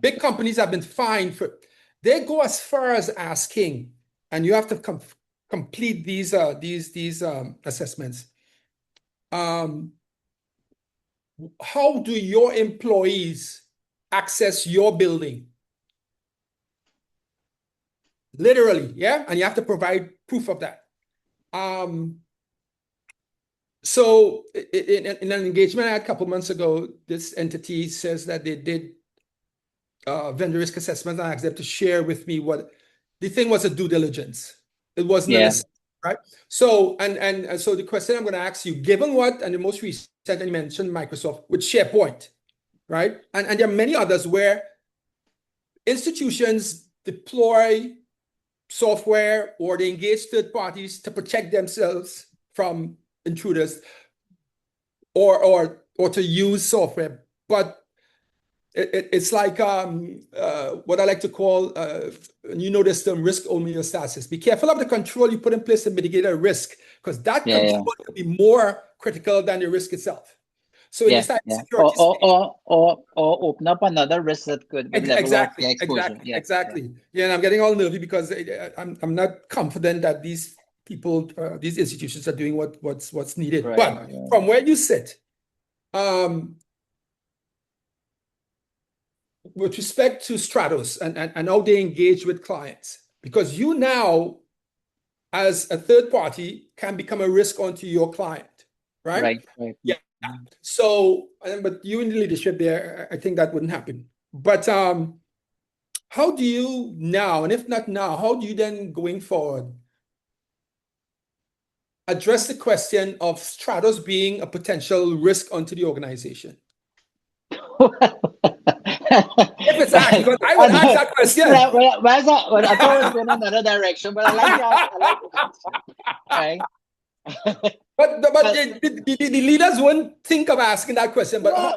big companies have been fined for, they go as far as asking, and you have to complete these assessments. How do your employees access your building? Literally, and you have to provide proof of that. So in an engagement I had a couple months ago, this entity says that they did vendor risk assessment, and I asked them to share with me what the thing was. A due diligence. It wasn't an assessment, right? So and so the question I'm going to ask you, given what, and the most recent I mentioned Microsoft with SharePoint, right? And there are many others where institutions deploy software or they engage third parties to protect themselves from intruders or to use software, but it's like what I like to call, you know this term, risk homeostasis. Be careful of the control you put in place to mitigate a risk, because that control can be more critical than the risk itself. So in this type of security or open up another risk that could level up the exposure. Exactly. And I'm getting all nervy because I'm not confident that these people, these institutions, are doing what's needed. But from where you sit, with respect to Stratos and how they engage with clients, because you now, as a third party, can become a risk onto your client, right? Yeah. So, but you in the leadership there, I think that wouldn't happen. But how do you now, and if not now, how do you then, going forward, address the question of Stratos being a potential risk onto the organization? If it's asked, because I would ask that question. Well, I thought it was going another direction, but I like the question, right? But the leaders wouldn't think of asking that question. But No,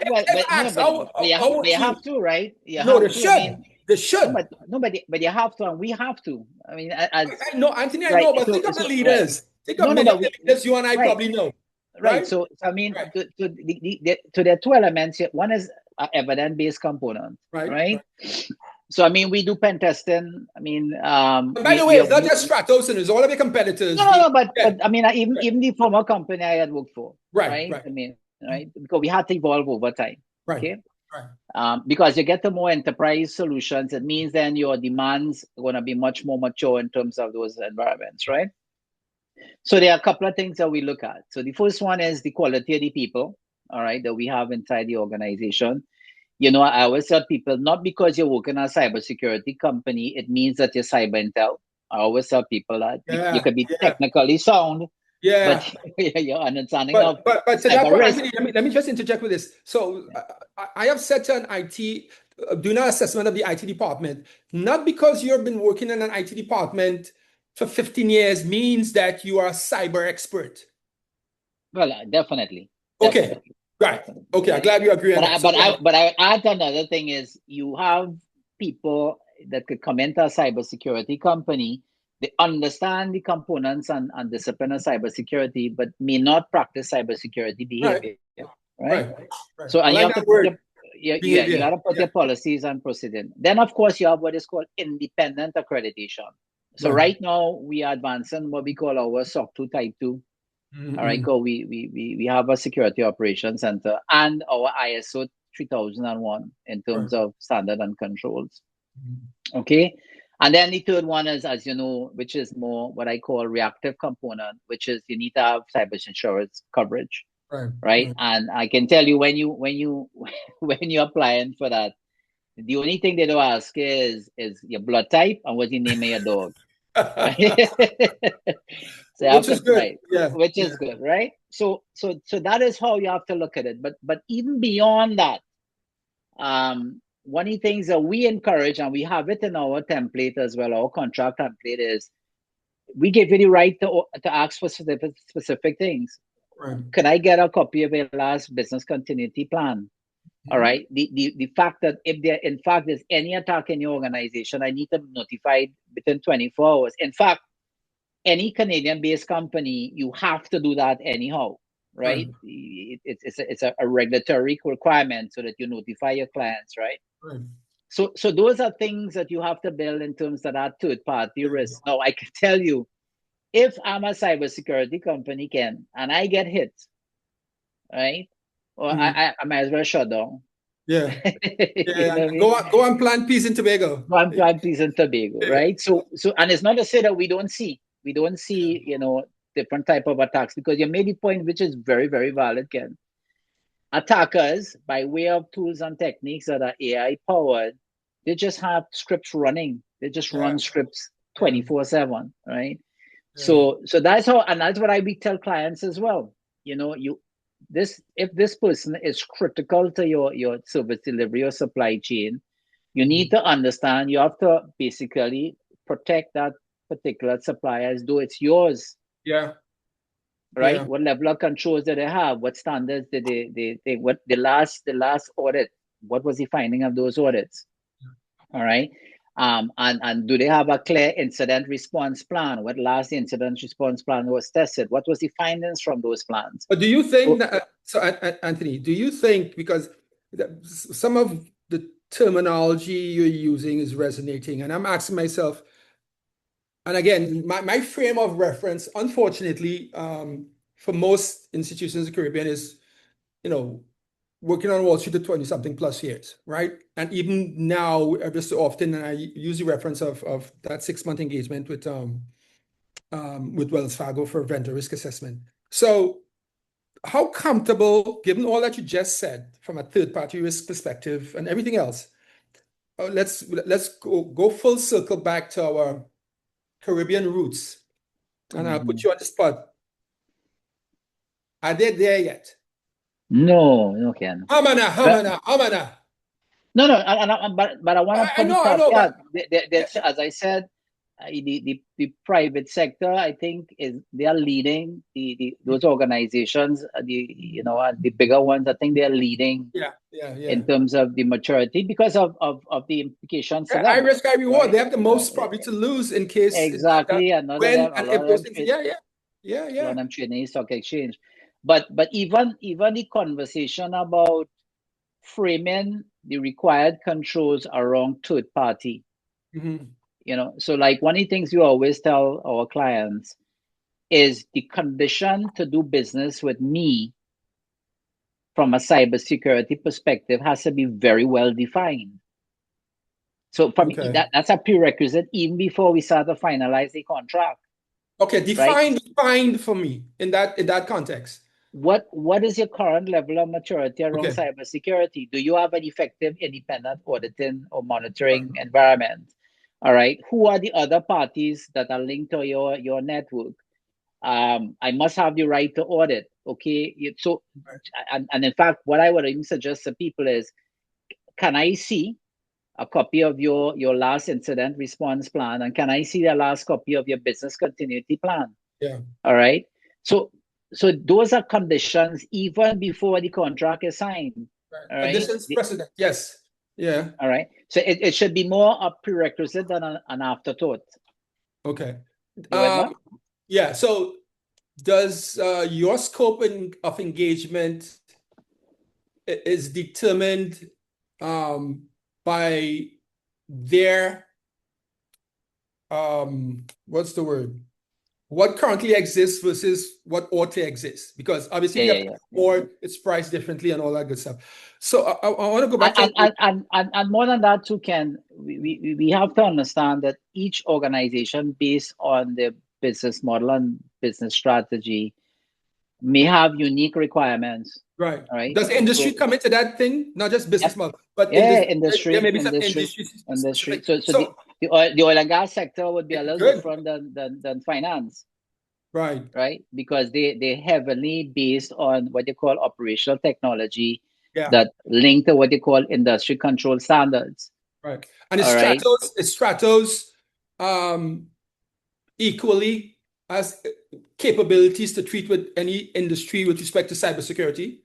you have to, right? You no, have they to. should. I mean, They should. but you have to, and we have to. I mean, I know, Anthony, I right, know, but so, think of so, the leaders. Right. Think of many of the leaders you and I right, probably know. right. So I mean, Right. to there are two elements here. One is evidence-based component, right? So I mean, we do pen testing. I mean, by the way, it's not just Stratos, and it's all of your competitors. No, but I mean, even the former company I had worked for, right? I mean, right, because we had to evolve over time. Okay. Because you get to more enterprise solutions, it means then your demands are going to be much more mature in terms of those environments, right? So there are a couple of things that we look at. So the first one is the quality of the people, all right, that we have inside the organization. You know, I always tell people, not because you're working at a cybersecurity company, it means that you're cyber intel. I always tell people that you could be technically sound, but you're understanding of but to that cyber point, risk. Anthony, let me just interject with this. So I have said to an IT, doing an assessment of the IT department, not because you've been working in an IT department for 15 years means that you are a cyber expert. Well, definitely. Okay. Right. Okay. I'm glad you agree on that. But I add another thing is you have people that could come into a cybersecurity company. They understand the components and discipline of cybersecurity, but may not practice cybersecurity behavior. Right. So and you have to put you got to put your policies and procedures. Then of course you have what is called independent accreditation. So right now we are advancing what we call our SOC 2 Type 2. All right, go. We have a security operations center and our ISO 3001 in terms of standard and controls. Okay, and then the third one is, as you know, which is more what I call reactive component, which is you need to have cyber insurance coverage, right? And I can tell you when you're applying for that, the only thing they don't ask is your blood type and what's the name of your dog. So which is good, right? Which is good, right? So that is how you have to look at it. But even beyond that, one of the things that we encourage, and we have it in our template as well, our contract template, is we give you the right to ask for specific things. Can I get a copy of your last business continuity plan? All right. The fact that if there in fact there's any attack in your organization, I need to notify within 24 hours. In fact, any Canadian-based company, you have to do that anyhow, right? It's a regulatory requirement so that you notify your clients, right? So those are things that you have to build in terms of that third-party risk. Now, I can tell you, if I'm a cybersecurity company, Ken, and I get hit, right? Or I might as well shut down. You know go on Plant Peace in Tobago. Go on Plant Peace in Tobago, right? So and it's not to say that we don't see, you know, different type of attacks, because you made the point, which is very, very valid, Ken. Attackers, by way of tools and techniques that are AI powered, they just have scripts running. They just run scripts 24/7, right? So that's how, and that's what I tell clients as well. You know, if this person is critical to your service delivery or supply chain, you need to understand, you have to basically protect that particular supplier as though it's yours. Right? What level of controls do they have? What standards did they what the last audit, what was the finding of those audits? All right. And do they have a clear incident response plan? What last incident response plan was tested? What was the findings from those plans? But do you think Anthony, do you think, because some of the terminology you're using is resonating, and I'm asking myself, and again, my frame of reference, unfortunately, for most institutions in the Caribbean is, you know, working on Wall Street for 20-something plus years, right? And even now, every so often, and I use the reference of that 6-month engagement with Wells Fargo for vendor risk assessment. So how comfortable, given all that you just said from a third-party risk perspective and everything else, let's go full circle back to our Caribbean roots, and I'll put you on the spot. Are they there yet? No, Ken. Hamana. No, but I want to I put the know, but caveat. As I said, the private sector, I think, they are leading those organizations. The bigger ones, I think they are leading yeah. in terms of the maturity because of the implications to I them. risk, I reward. Right? They have the most probably to lose in case Exactly. Another when a and lot if of those them things. trade, Yeah. a lot of them trading stock exchange. But even the conversation about framing the required controls around third party. So like one of the things we always tell our clients is the condition to do business with me from a cybersecurity perspective has to be very well defined. So for me, that's a prerequisite even before we start to finalize the contract. Okay, right? define for me in that context. What is your current level of maturity around Okay. cybersecurity? Do you have an effective independent auditing or monitoring environment? All right. Who are the other parties that are linked to your network? I must have the right to audit. Okay. So, and in fact, what I would even suggest to people is, can I see a copy of your last incident response plan, and can I see the last copy of your business continuity plan? Yeah. All right. So those are conditions even before the contract is signed. Right. All right. Conditions precedent. Yes. Yeah. All right. So it should be more a prerequisite than an afterthought. Okay. You yeah. So does your scope of engagement is determined by their what's the word? What currently exists versus what ought to exist? Because obviously, if you have more, it's priced differently and all that good stuff. So I want to go back to and more than that too, Ken. We have to understand that each organization, based on their business model and business strategy, may have unique requirements. right. Right. Does industry come into that thing? Not just business model, but industry. there may be some industry specific. So the oil and gas sector would be a little different than finance. Right. Because they heavily based on what they call operational technology that link to what they call industry control standards. Right. And is Stratos equally as capabilities to treat with any industry with respect to cybersecurity?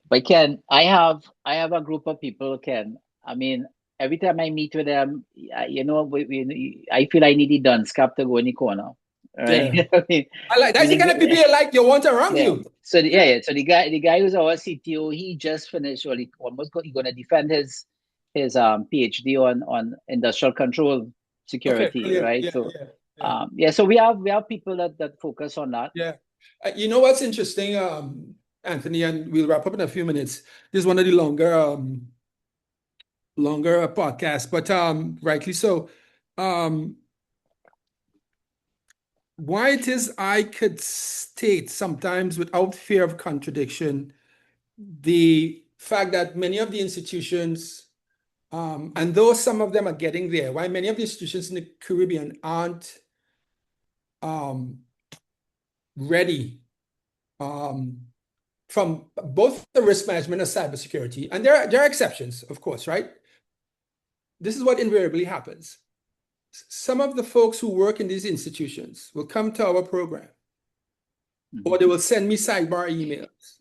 But Ken, I have a group of people, Ken. I mean, every time I meet with them, I feel I need the dunce cap to go in the corner. Right? Yeah. I like that's the kind of people you like, you want around you. So so the guy who's our CTO, he just finished, well, he's going to defend his PhD on industrial control security, right? So we have people that focus on that. Yeah. You know what's interesting, Anthony, and we'll wrap up in a few minutes. This is one of the longer podcasts, but rightly so. Why it is I could state sometimes without fear of contradiction the fact that many of the institutions, and though some of them are getting there, why many of the institutions in the Caribbean aren't ready from both the risk management and cybersecurity, and there are exceptions, of course, right? This is what invariably happens. Some of the folks who work in these institutions will come to our program, or they will send me sidebar emails,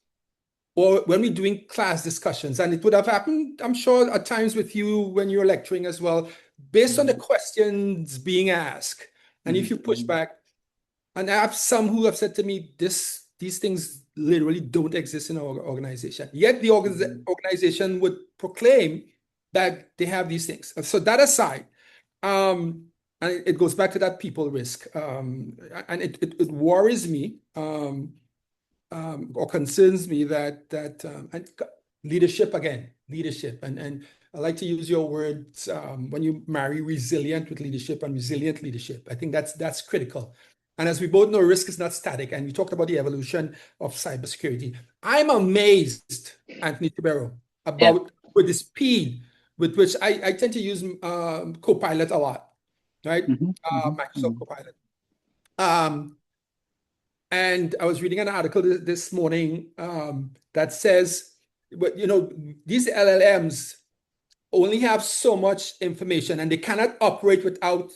or when we're doing class discussions, and it would have happened, I'm sure, at times with you when you're lecturing as well, based on the questions being asked. And if you push back, and I have some who have said to me, these things literally don't exist in our organization. Yet the organization would proclaim that they have these things. So that aside, and it goes back to that people risk, and it worries me or concerns me that and leadership and I like to use your words when you marry resilient with leadership and resilient leadership. I think that's critical. And as we both know, risk is not static. And we talked about the evolution of cybersecurity. I'm amazed, Anthony Subero, about with the speed with which I tend to use Copilot a lot, right? Microsoft Copilot. And I was reading an article this morning that says but these LLMs only have so much information, and they cannot operate without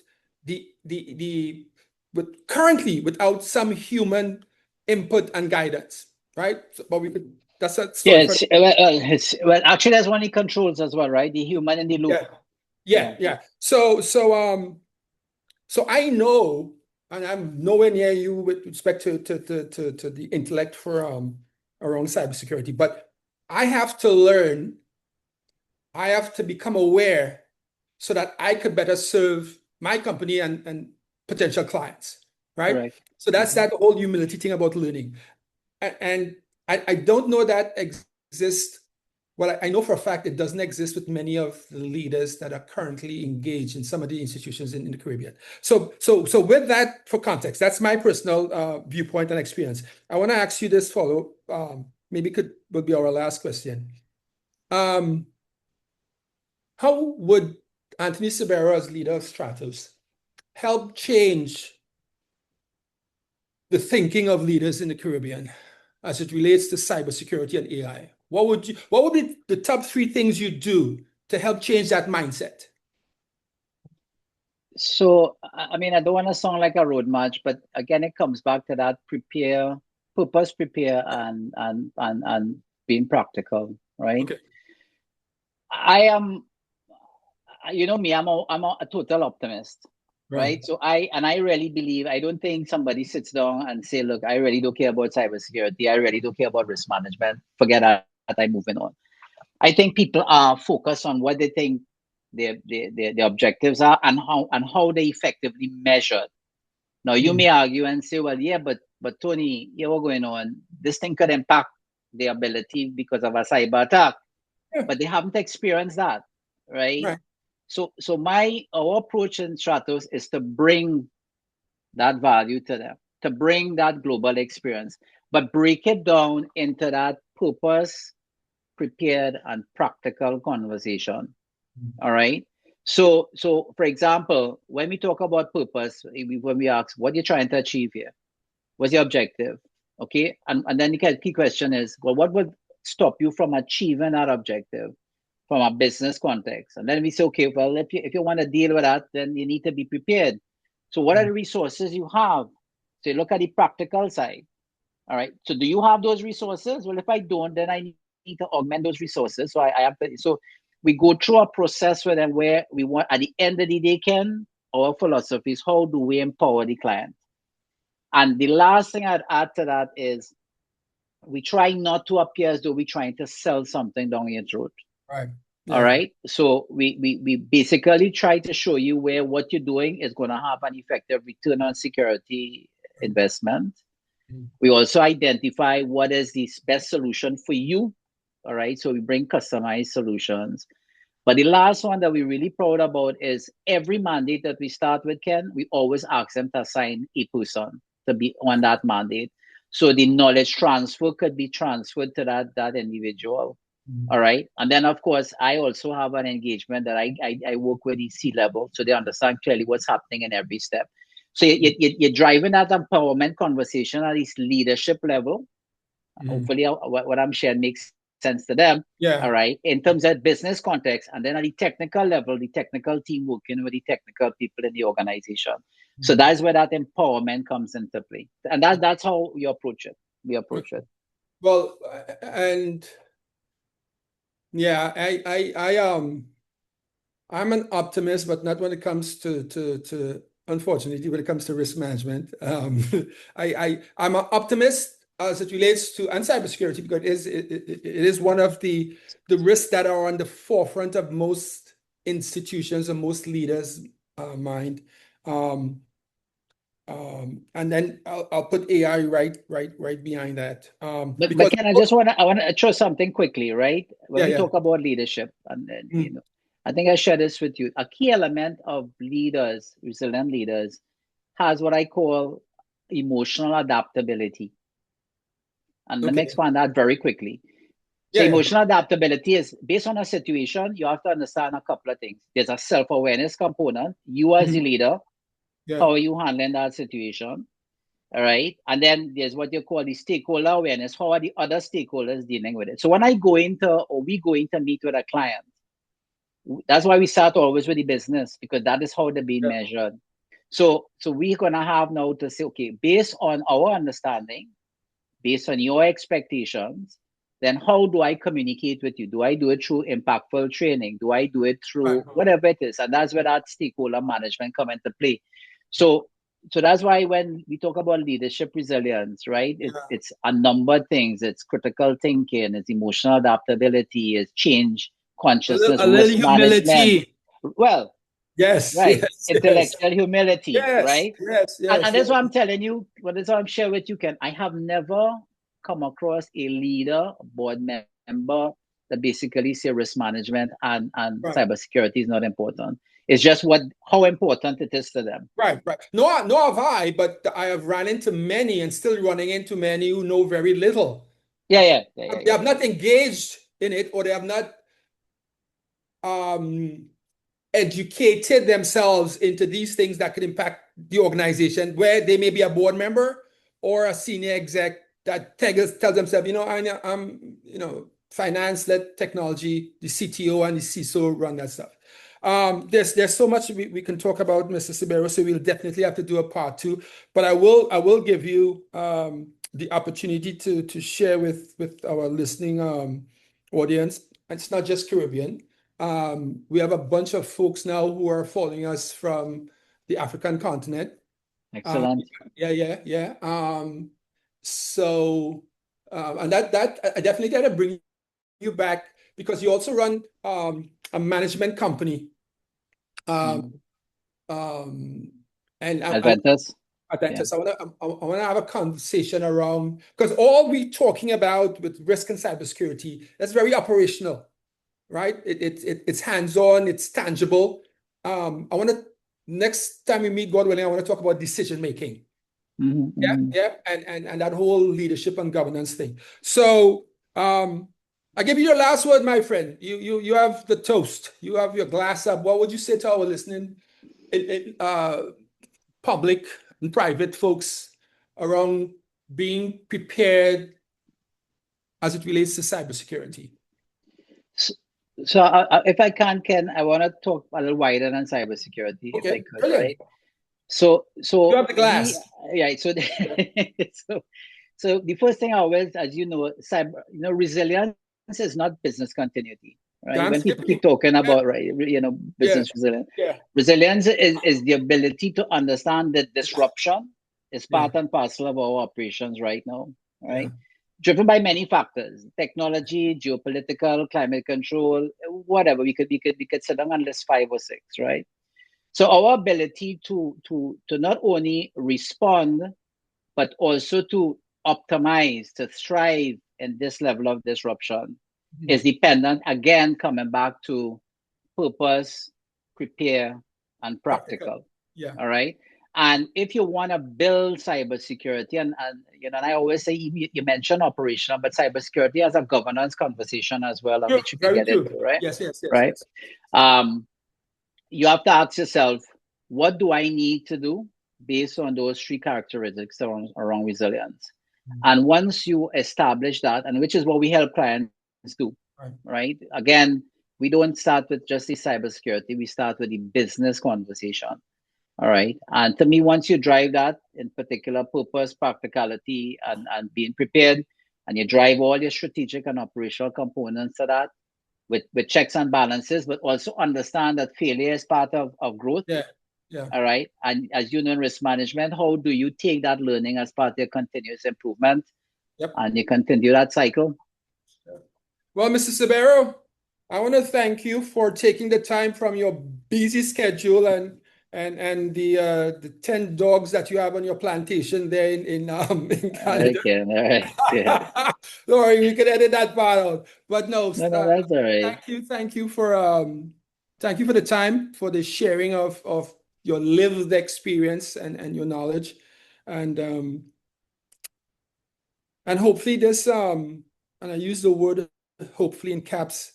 currently without some human input and guidance, right? So, but that's a story for. Well, actually, that's one of the controls as well, right? The human in the loop. Yeah. So I know, and I'm nowhere near you with respect to the intellect for around cybersecurity, but I have to learn. I have to become aware so that I could better serve my company and potential clients, right? Correct. So that's that whole humility thing about learning. And I don't know that exists. Well, I know for a fact it doesn't exist with many of the leaders that are currently engaged in some of the institutions in the Caribbean. So with that, for context, that's my personal viewpoint and experience. I want to ask you this follow. Maybe would be our last question. How would Anthony Subero, as leader of Stratos, help change the thinking of leaders in the Caribbean as it relates to cybersecurity and AI? What would be the top 3 things you do to help change that mindset? So, I mean, I don't want to sound like a road march, but again, it comes back to that purpose, prepare, and being practical, right? Okay. I am, me, I'm a total optimist, right? So I really believe, I don't think somebody sits down and say, look, I really don't care about cybersecurity. I really don't care about risk management. Forget that, I'm moving on. I think people are focused on what they think their objectives are and how they effectively measured. Now you may argue and say, well, yeah, but Tony, what's going on? This thing could impact their ability because of a cyber attack, but they haven't experienced that, right? So our approach in Stratos is to bring that value to them, to bring that global experience, but break it down into that purpose, prepared, and practical conversation. All right. So for example, when we talk about purpose, when we ask what you're trying to achieve here, what's your objective? Okay. And then the key question is, well, what would stop you from achieving that objective from a business context? And then we say, okay, well, if you want to deal with that, then you need to be prepared. So what are the resources you have? So you look at the practical side. All right. So do you have those resources? Well, if I don't, then I need to augment those resources. So I have to. So we go through a process with them where we want, at the end of the day, Ken, our philosophy is how do we empower the client? And the last thing I'd add to that is we try not to appear as though we're trying to sell something down your throat. Right. All right. So we basically try to show you where what you're doing is going to have an effective return on security investment. We also identify what is the best solution for you. All right. So we bring customized solutions. But the last one that we're really proud about is every mandate that we start with, Ken, we always ask them to assign a person to be on that mandate. So the knowledge transfer could be transferred to that individual. All right. And then, of course, I also have an engagement that I work with the C-level so they understand clearly what's happening in every step. So you're driving that empowerment conversation at this leadership level. Hopefully, what I'm sharing makes sense to them. All right. In terms of business context, and then at the technical level, the technical team working with the technical people in the organization. So that's where that empowerment comes into play, and that's how we approach it. Well, and yeah, I'm an optimist, but not when it comes to unfortunately, when it comes to risk management. I'm an optimist as it relates to and cybersecurity because it is one of the risks that are on the forefront of most institutions and most leaders' mind. And then I'll put AI right behind that. But Ken, I want to throw something quickly, right? When we talk about leadership, and then I think I share this with you. A key element of leaders, resilient leaders, has what I call emotional adaptability. And let me expand that very quickly. So emotional adaptability is based on a situation. You have to understand a couple of things. There's a self-awareness component. You as a leader, how are you handling that situation? All right. And then there's what you call the stakeholder awareness. How are the other stakeholders dealing with it? So when I go into, or we go in to meet with a client, that's why we start always with the business, because that is how they're being measured. So we're going to have now to say, okay, based on our understanding, based on your expectations, then how do I communicate with you? Do I do it through impactful training? Do I do it through whatever it is? And that's where that stakeholder management come into play. So that's why when we talk about leadership resilience, right? It's a number of things. It's critical thinking, it's emotional adaptability, it's change consciousness, a little risk management. humility. Well, yes, right. yes, Intellectual humility, yes, right? Yes, yes. And that's what I'm telling you. What is what I'm sharing with you, Ken. I have never come across a leader, a board member that basically say risk management and cybersecurity is not important. It's just how important it is to them. Right. No, have I, but I have run into many and still running into many who know very little. They have not engaged in it, or they have not educated themselves into these things that could impact the organization, where they may be a board member or a senior exec that tells themselves, I'm finance led technology, the CTO and the CISO run that stuff. There's so much we can talk about, Mr. Subero, so we'll definitely have to do a part 2. But I will give you the opportunity to share with our listening audience. It's not just Caribbean. We have a bunch of folks now who are following us from the African continent. Excellent. Yeah. So, and that I definitely got to bring you back, because you also run a management company. And Adventus. I want to have a conversation around, because all we're talking about with risk and cybersecurity, that's very operational, right? It's hands-on, it's tangible. Next time we meet, God willing, I want to talk about decision making. Yeah, and that whole leadership and governance thing. So I give you your last word, my friend. You have the toast. You have your glass up. What would you say to our listening public and private folks around being prepared as it relates to cybersecurity? So if I can, Ken, I want to talk a little wider than cybersecurity, if I could, brilliant. right? So you have the glass. So the first thing I always, as you know, resilience is not business continuity, right? When people keep talking about business resilience, resilience is the ability to understand that disruption is part and parcel of our operations right now, right? Driven by many factors: technology, geopolitical, climate control, whatever. We could sit down and list 5 or 6, right? So our ability to not only respond, but also to optimize, to thrive in this level of disruption is dependent, again, coming back to purpose, prepare, and practical. All right. And if you want to build cybersecurity, and I always say, you mentioned operational, but cybersecurity has a governance conversation as well, which you can get into, right? Yes. Right. You have to ask yourself, what do I need to do based on those 3 characteristics around resilience? And once you establish that, and which is what we help clients do, right? Again, we don't start with just the cybersecurity, we start with the business conversation. All right. And to me, once you drive that, in particular purpose, practicality, and being prepared, and you drive all your strategic and operational components to that with checks and balances, but also understand that failure is part of growth. All right. And as you know, in risk management, how do you take that learning as part of your continuous improvement? And you continue that cycle? Well, Mr. Subero, I want to thank you for taking the time from your busy schedule and the 10 dogs that you have on your plantation there in Canada. Okay, all right. Yeah. Don't worry, we can edit that part out. But no, that's all right. Thank you for the time, for the sharing of your lived experience and your knowledge, and hopefully this and I use the word hopefully in caps.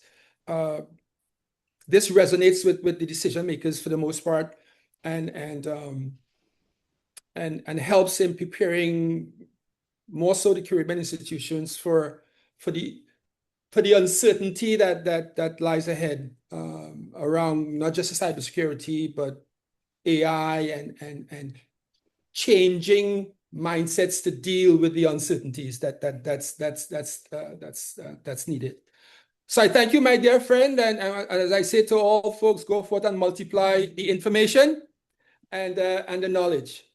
This resonates with the decision makers for the most part, and and helps in preparing more so the Caribbean institutions for the uncertainty that lies ahead around not just the cybersecurity but AI and changing mindsets to deal with the uncertainties that's needed. So I thank you, my dear friend, and as I say to all folks, go forth and multiply the information and the knowledge.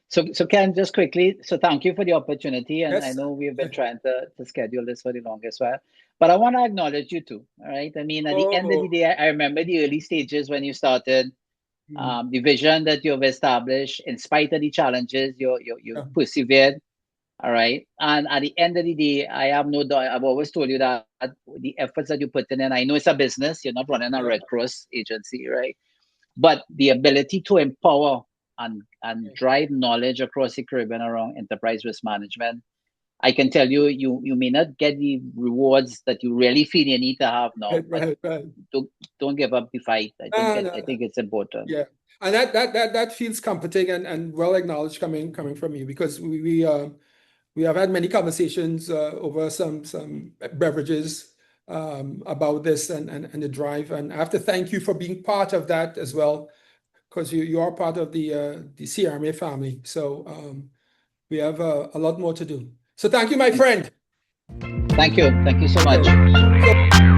So Ken, just quickly, so thank you for the opportunity, and Yes. I know we've been trying to schedule this for the longest while, but I want to acknowledge you too. All right, I mean, at the end of the day, I remember the early stages when you started. The vision that you've established, in spite of the challenges, you persevered. All right. And at the end of the day, I have no doubt, I've always told you that the efforts that you put in, I know it's a business, you're not running a Red Cross agency, right? But the ability to empower and drive knowledge across the Caribbean around enterprise risk management, I can tell you, you may not get the rewards that you really feel you need to have now, but don't give up the fight. I think it's important. Yeah, and that feels comforting and well acknowledged coming from you, because we have had many conversations over some beverages about this and the drive, and I have to thank you for being part of that as well, because you are part of the CRMA family. So we have a lot more to do. So thank you, my friend. Thank you so much.